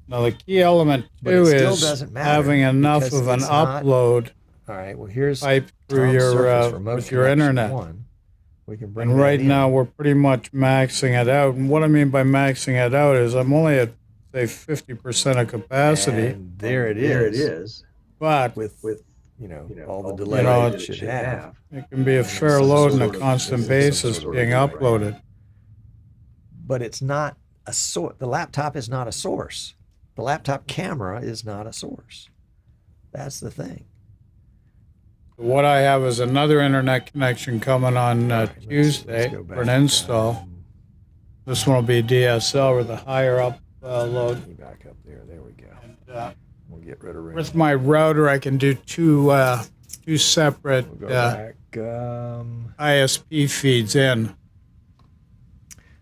Now, the key element, But too, it still is doesn't matter having enough because of an it's not- upload All right. Well, here's pipe through Tom's your Surface remote with your connection internet. one. We can bring And that right in. now, we're pretty much maxing it out. And what I mean by maxing it out is I'm only at, say, 50% of capacity, And there it is. but With all the you delay know, that it should have. it can be a fair load on a constant basis being uploaded. But it's not a source. The laptop is not a source. The laptop camera is not a source. That's the thing. What I have is another internet connection coming on All right, let's Tuesday go back. for an install. This one will be DSL with a higher up load. Let me back up there. There we go. And, We'll get rid of room. with my router, I can do two separate We'll go back. ISP feeds in.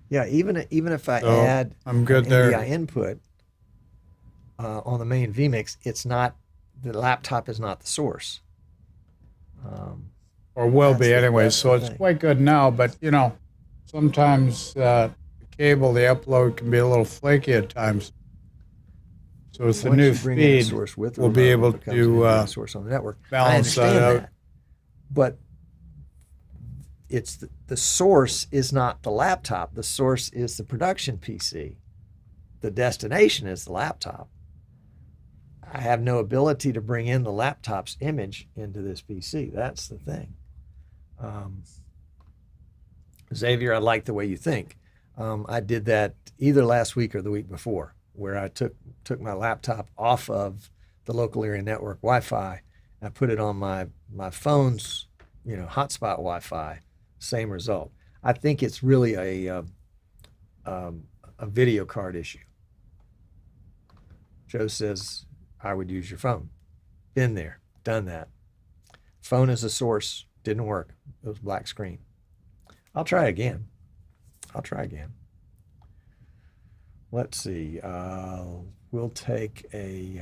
Yeah, even if I So, add I'm good an there. NDI input on the main vMix, it's not, the laptop is not the source. Or will That's be the- anyway. that's So the it's thing. quite good now, but sometimes the cable, the upload can be a little flaky at times. So with the Once new you bring in a feed, source with the we'll be remote, able it becomes an to NDI source on the network. I balance that understand out. but it's the source is not the laptop. The source is the production PC. The destination is the laptop. I have no ability to bring in the laptop's image into this PC. That's the thing. Xavier, I like the way you think. I did that either last week or the week before, where I took my laptop off of the local area network Wi-Fi. I put it on my phone's, hotspot Wi-Fi. Same result. I think it's really a video card issue. Joe says I would use your phone. Been there, done that. Phone as a source didn't work. It was black screen. I'll try again. Let's see. We'll take a.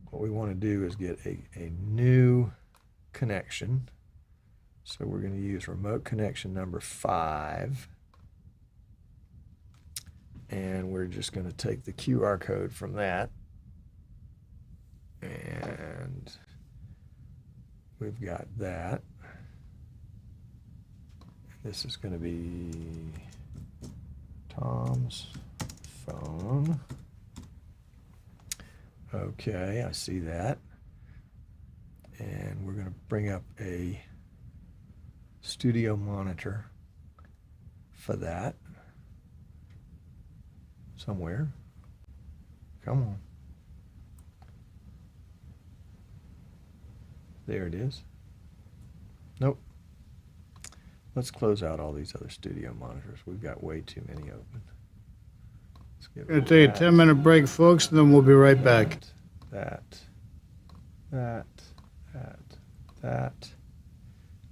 What we want to do is get a new connection. So we're going to use remote connection number 5. And we're just going to take the QR code from that. And we've got that. This is going to be Tom's phone. Okay, I see that. And we're going to bring up a studio monitor for that. Somewhere. Come on. There it is. Nope. Let's close out all these other studio monitors. We've got way too many open. Let's get Gonna rid of take a that, 10-minute break, folks, and then we'll be right back. That.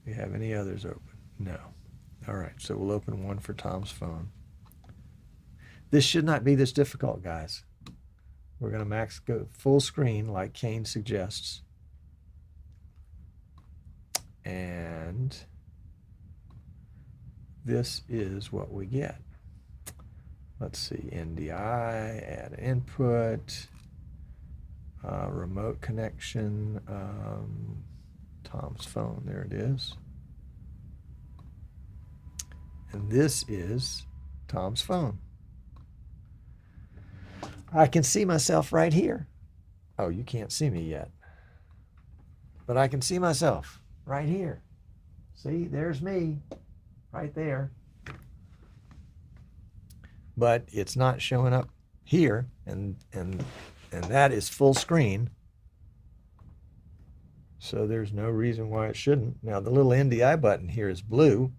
We have any others open? No. All right, so we'll open one for Tom's phone. This should not be this difficult, guys. We're going to go full screen like Kane suggests. And this is what we get. Let's see, NDI, add input, remote connection, Tom's phone, there it is. And this is Tom's phone. I can see myself right here. Oh, you can't see me yet. But I can see myself right here. See, there's me right there. But it's not showing up here, and that is full screen. So there's no reason why it shouldn't. Now the little NDI button here is blue.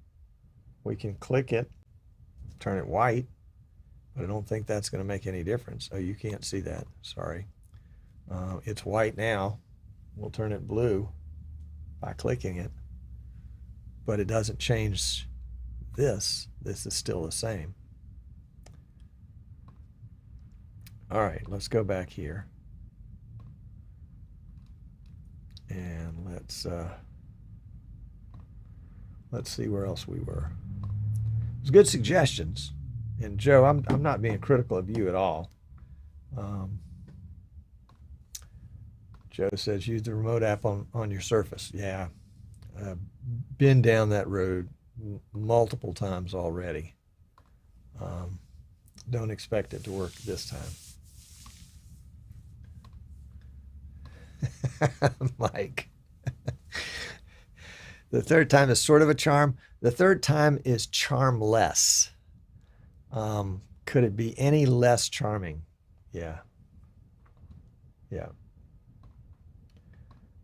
We can click it, turn it white, but I don't think that's going to make any difference. Oh, you can't see that. Sorry. It's white now. We'll turn it blue by clicking it, but it doesn't change this. This is still the same. All right, let's go back here. And let's see where else we were. It's good suggestions. And Joe, I'm not being critical of you at all. Joe says use the remote app on your Surface. Yeah, I've been down that road multiple times already. Don't expect it to work this time. Mike. The third time is sort of a charm. The third time is charmless. Could it be any less charming? Yeah. Yeah.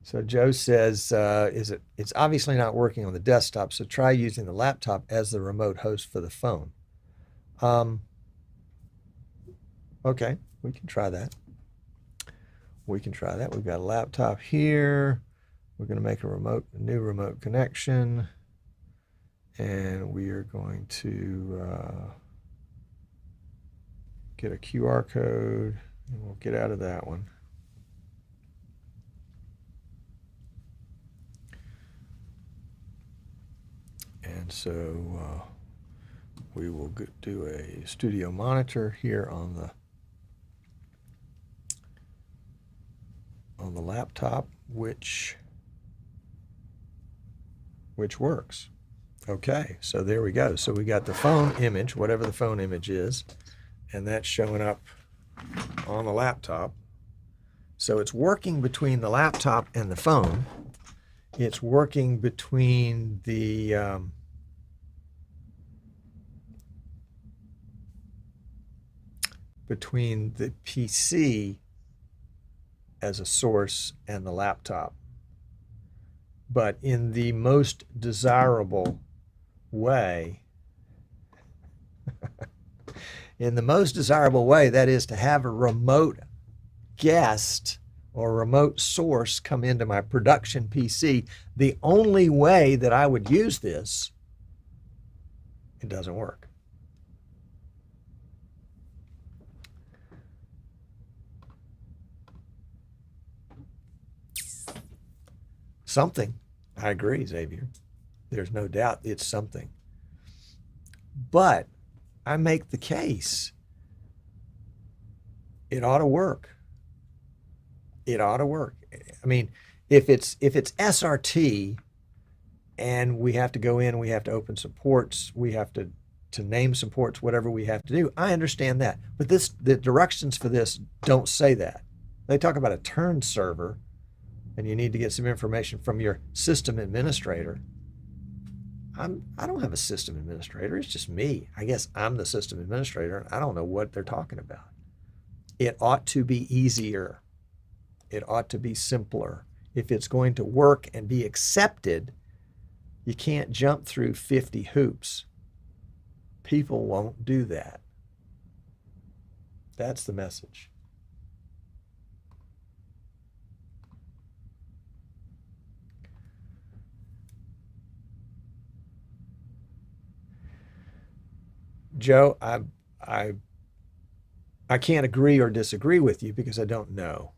So Joe says, it's obviously not working on the desktop, so try using the laptop as the remote host for the phone. Okay, we can try that. We can try that. We've got a laptop here. We're going to make a new remote connection, and we are going to get a QR code, and we'll get out of that one. And so we will do a studio monitor here on the laptop, which works. Okay, so there we go. So we got the phone image, whatever the phone image is, and that's showing up on the laptop. So it's working between the laptop and the phone. It's working between the PC as a source and the laptop. But in the most desirable way, that is to have a remote guest or remote source come into my production PC, the only way that I would use this, it doesn't work. Something. I agree, Xavier. There's no doubt it's something. But I make the case it ought to work. It ought to work. I mean, if it's SRT and we have to go in, we have to open some ports, we have to name some ports, whatever we have to do, I understand that. But the directions for this don't say that. They talk about a turn server, and you need to get some information from your system administrator. I don't have a system administrator. It's just me. I guess I'm the system administrator, and I don't know what they're talking about. It ought to be easier. It ought to be simpler. If it's going to work and be accepted, you can't jump through 50 hoops. People won't do that. That's the message. Joe, I can't agree or disagree with you because I don't know,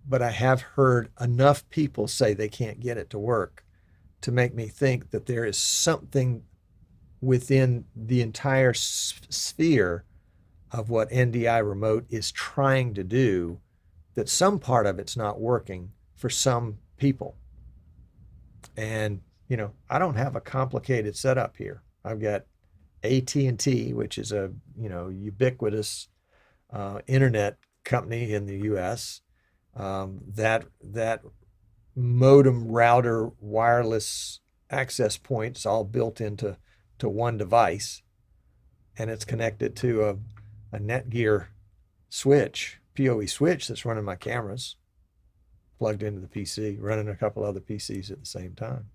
but I have heard enough people say they can't get it to work to make me think that there is something within the entire sphere of what NDI Remote is trying to do, that some part of it's not working for some people. And, you know, I don't have a complicated setup here. I've got AT&T, which is a ubiquitous internet company in the U.S. That modem router wireless access points all built into one device, and it's connected to a Netgear switch, PoE switch that's running my cameras, plugged into the PC, running a couple other PCs at the same time.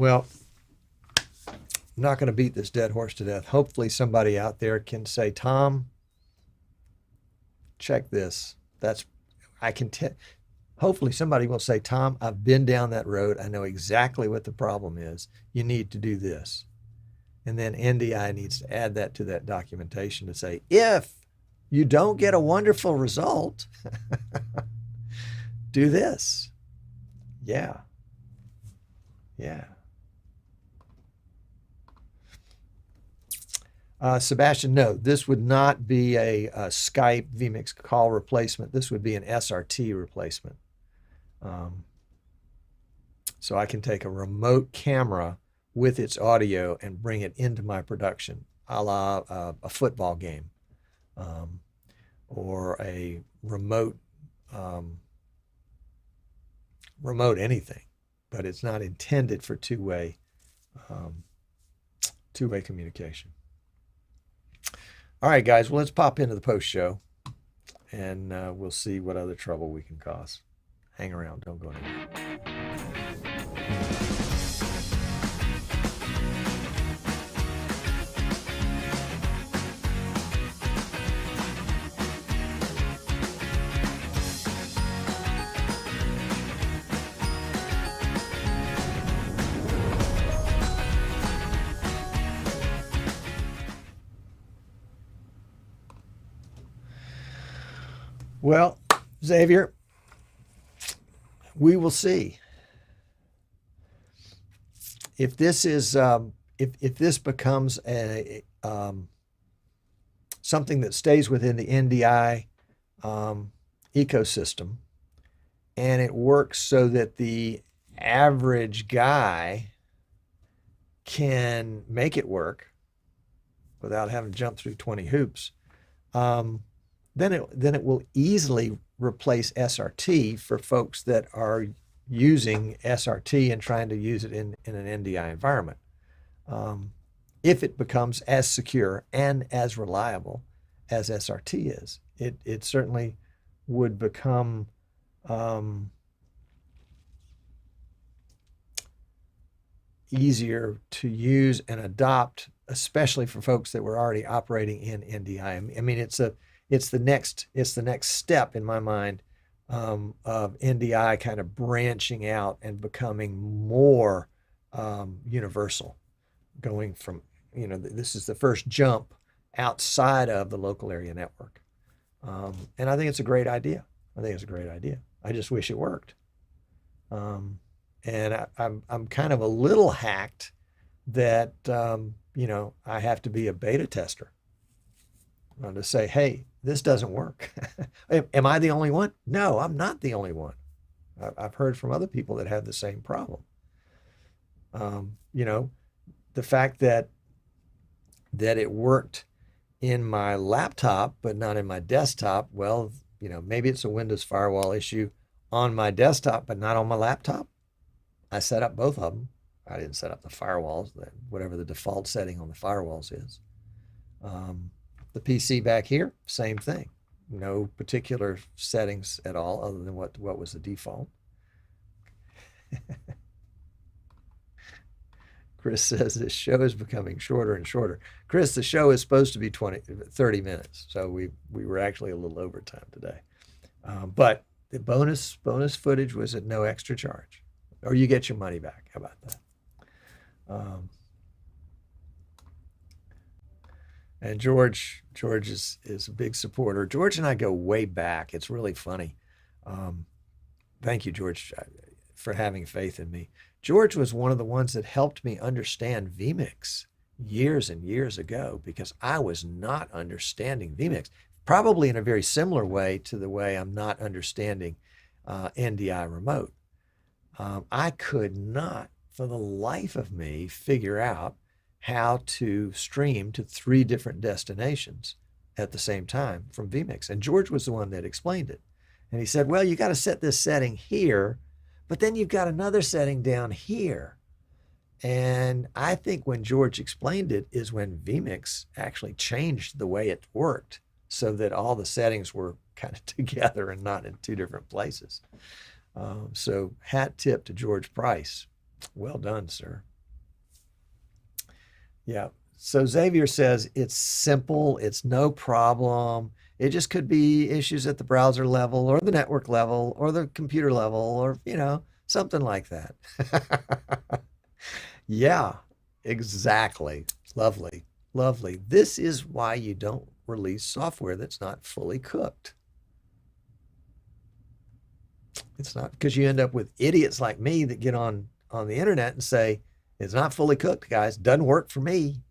Well, I'm not going to beat this dead horse to death. Hopefully somebody out there can say, Tom, check this. Hopefully somebody will say, Tom, I've been down that road. I know exactly what the problem is. You need to do this. And then NDI needs to add that to that documentation to say, if you don't get a wonderful result, do this. Yeah. Sebastian, no, this would not be a Skype vMix call replacement. This would be an SRT replacement. So I can take a remote camera with its audio and bring it into my production, a la a football game, or a remote anything, but it's not intended for two-way communication. All right, guys, well, let's pop into the post-show, and we'll see what other trouble we can cause. Hang around. Don't go anywhere. Well, Xavier, we will see if this is if this becomes a something that stays within the NDI ecosystem, and it works so that the average guy can make it work without having to jump through 20 hoops. Then it will easily replace SRT for folks that are using SRT and trying to use it in an NDI environment. If it becomes as secure and as reliable as SRT is, it certainly would become easier to use and adopt, especially for folks that were already operating in NDI. I mean, it's the next step in my mind of NDI kind of branching out and becoming more universal, going from, this is the first jump outside of the local area network. And I think it's a great idea. I just wish it worked. And I'm kind of a little hacked that, I have to be a beta tester to say, hey, this doesn't work. Am I the only one? No, I'm not the only one. I've heard from other people that have the same problem. The fact that it worked in my laptop, but not in my desktop, well, maybe it's a Windows firewall issue on my desktop, but not on my laptop. I set up both of them. I didn't set up the firewalls, whatever the default setting on the firewalls is. The PC back here, same thing. No particular settings at all other than what was the default. Chris says this show is becoming shorter and shorter. Chris, the show is supposed to be 30 minutes. So we were actually a little over time today. But the bonus footage was at no extra charge. Or you get your money back. How about that? And George is a big supporter. George and I go way back. It's really funny. Thank you, George, for having faith in me. George was one of the ones that helped me understand vMix years and years ago, because I was not understanding vMix, probably in a very similar way to the way I'm not understanding NDI remote. I could not, for the life of me, figure out how to stream to 3 different destinations at the same time from vMix. And George was the one that explained it. And he said, well, you got to set this setting here, but then you've got another setting down here. And I think when George explained it is when vMix actually changed the way it worked, so that all the settings were kind of together and not in 2 different places. So hat tip to George Price. Well done, sir. Yeah. So Xavier says it's simple. It's no problem. It just could be issues at the browser level or the network level or the computer level, or, something like that. Yeah, exactly. Lovely. Lovely. This is why you don't release software that's not fully cooked. It's not because you end up with idiots like me that get on the internet and say, it's not fully cooked, guys. Doesn't work for me.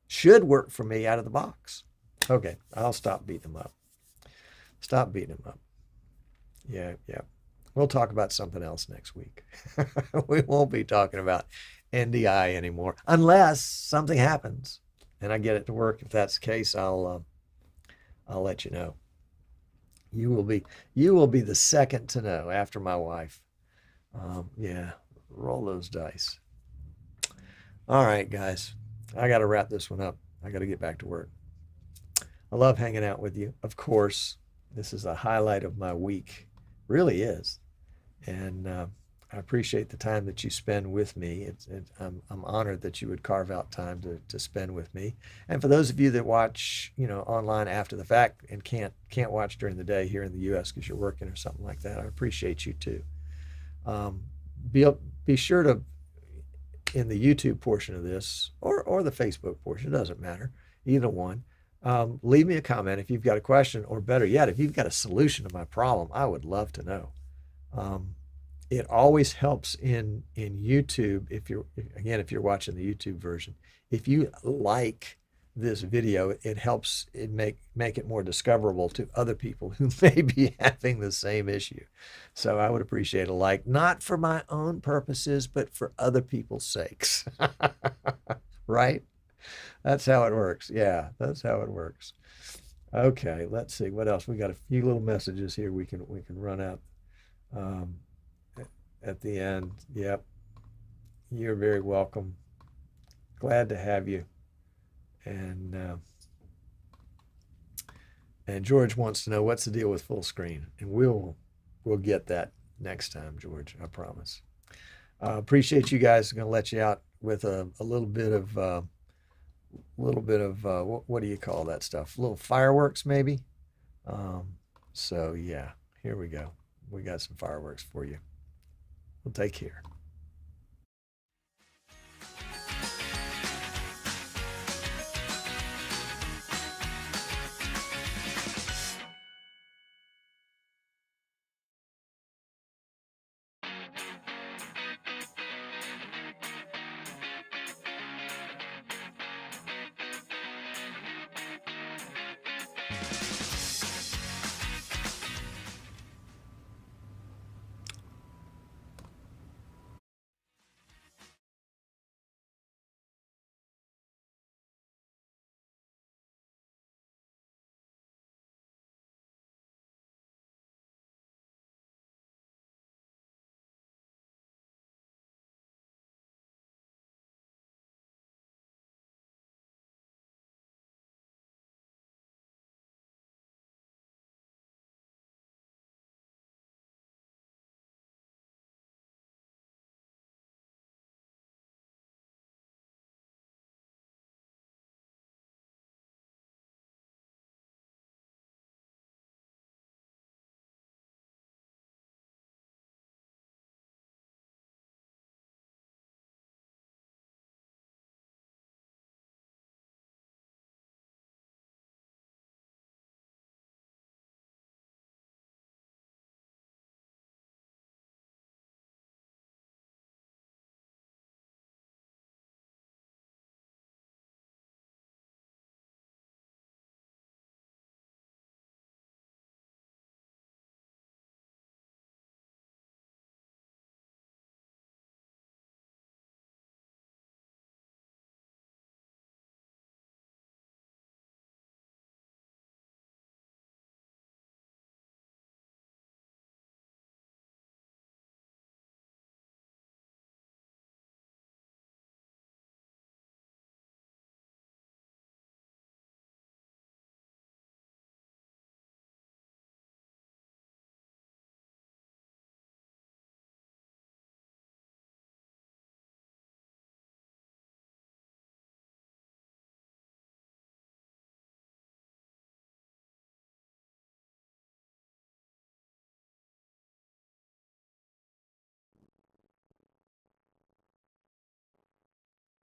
Should work for me out of the box. Okay, I'll stop beating them up. Stop beating them up. Yeah. We'll talk about something else next week. We won't be talking about NDI anymore, unless something happens and I get it to work. If that's the case, I'll let you know. You will be the second to know after my wife. Yeah, roll those dice. All right, guys, I got to wrap this one up. I got to get back to work. I love hanging out with you. Of course, this is a highlight of my week. Really is. And I appreciate the time that you spend with me. I'm honored that you would carve out time to spend with me. And for those of you that watch, online after the fact and can't watch during the day here in the U.S. because you're working or something like that, I appreciate you too. Be sure to, in the YouTube portion of this or the Facebook portion, it doesn't matter, either one, leave me a comment if you've got a question, or better yet, if you've got a solution to my problem. I would love to know. It always helps in YouTube, if you're watching the YouTube version. If you like this video, it helps it make it more discoverable to other people who may be having the same issue. So I would appreciate a like, not for my own purposes, but for other people's sakes. Right? That's how it works. Yeah, that's how it works. Okay, let's see what else. We got a few little messages here we can run out at the end. Yep. You're very welcome. Glad to have you. And George wants to know what's the deal with full screen, and we'll get that next time, George. I promise. Appreciate you guys. I'm gonna let you out with a little bit of what do you call that stuff? A little fireworks, maybe. So yeah, here we go. We got some fireworks for you. Well, take care.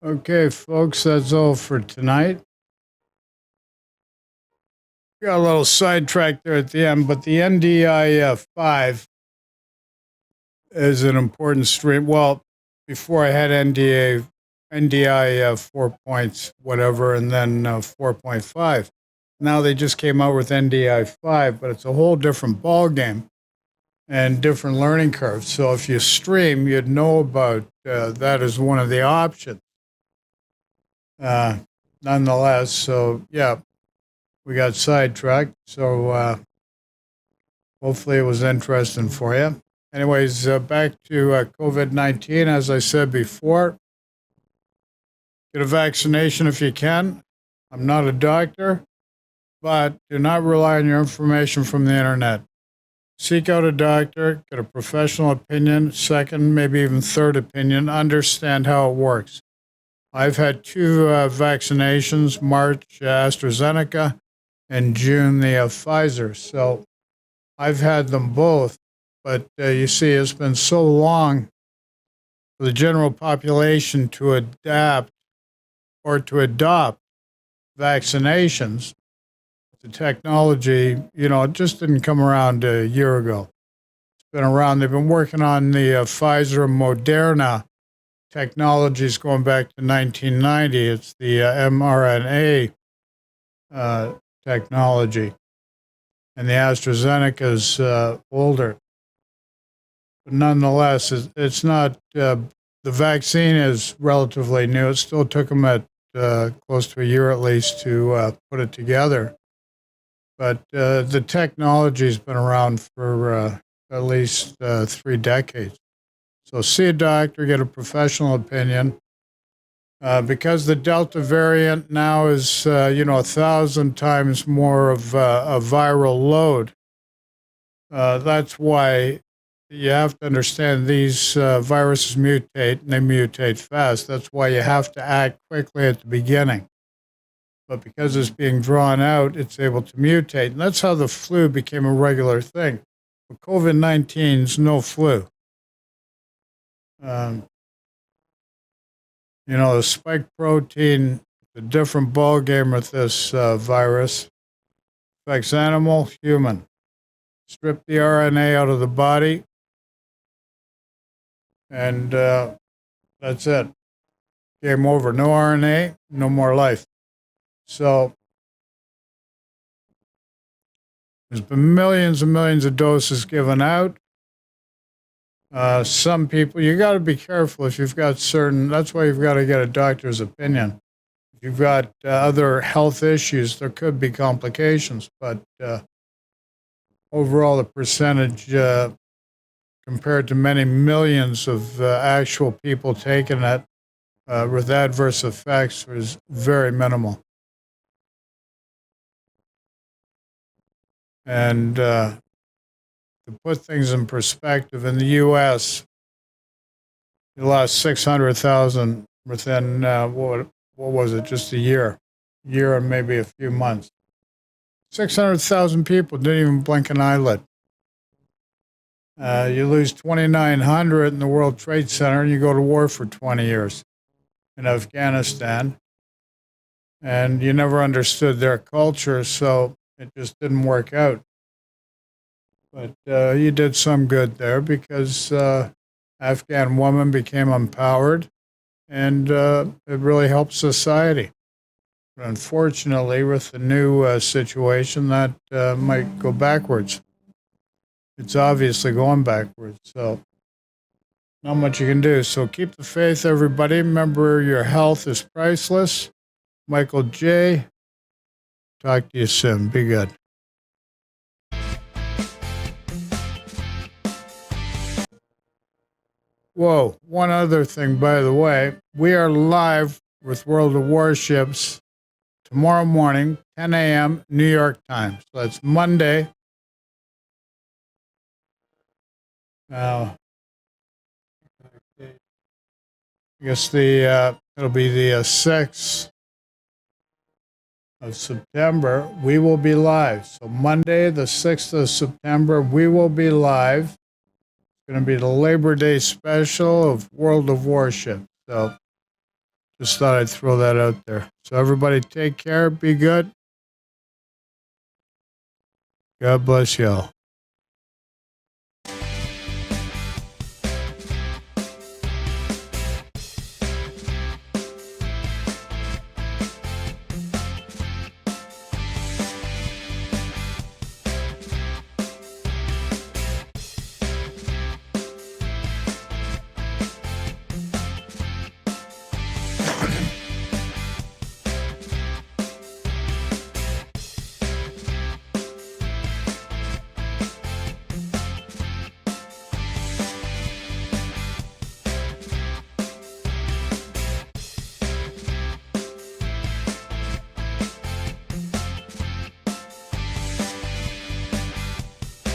Okay, folks, that's all for tonight. Got a little sidetracked there at the end, but the NDI 5 is an important stream. Well, before I had NDI 4 points, whatever, and then 4.5. Now they just came out with NDI 5, but it's a whole different ball game and different learning curves. So if you stream, you'd know about that as one of the options. Nonetheless, so yeah, we got sidetracked. So hopefully it was interesting for you. Anyways, back to COVID-19. As I said before, get a vaccination if you can. I'm not a doctor, but do not rely on your information from the internet. Seek out a doctor, get a professional opinion, second, maybe even third opinion, understand how it works. I've had 2 vaccinations, March AstraZeneca, and June the Pfizer. So I've had them both. But you see, it's been so long for the general population to adapt or to adopt vaccinations. The technology, it just didn't come around a year ago. It's been around. They've been working on the Pfizer and Moderna technologies going back to 1990. It's the mRNA technology. And the AstraZeneca's older. But nonetheless, it's not, the vaccine is relatively new. It still took them at close to a year at least to put it together. But the technology's been around for at least 3 decades. So see a doctor, get a professional opinion. Because the Delta variant now is, 1,000 times more of a viral load. That's why you have to understand these viruses mutate, and they mutate fast. That's why you have to act quickly at the beginning. But because it's being drawn out, it's able to mutate. And that's how the flu became a regular thing. But COVID-19 is no flu. The spike protein, a different ballgame with this virus. Affects animal, human. Strip the RNA out of the body, and that's it. Game over. No RNA, no more life. So there's been millions and millions of doses given out. Some people, you got to be careful if you've got that's why you've got to get a doctor's opinion. If you've got other health issues, there could be complications, but overall the percentage compared to many millions of actual people taking it with adverse effects was very minimal. And to put things in perspective, in the U.S., you lost 600,000 within, what was it, just a year and maybe a few months. 600,000 people didn't even blink an eyelid. You lose 2,900 in the World Trade Center, and you go to war for 20 years in Afghanistan. And you never understood their culture, so it just didn't work out. But you did some good there because Afghan women became empowered, and it really helped society. But unfortunately, with the new situation, that might go backwards. It's obviously going backwards, so not much you can do. So keep the faith, everybody. Remember, your health is priceless. Michael J. Talk to you soon. Be good. Whoa, one other thing, by the way. We are live with World of Warships tomorrow morning, 10 a.m. New York time. So that's Monday. Now, I guess it'll be the 6th of September. We will be live. So Monday, the 6th of September, we will be live. It's going to be the Labor Day special of World of Warships. So Just thought I'd throw that out there. So everybody take care. Be good. God bless y'all.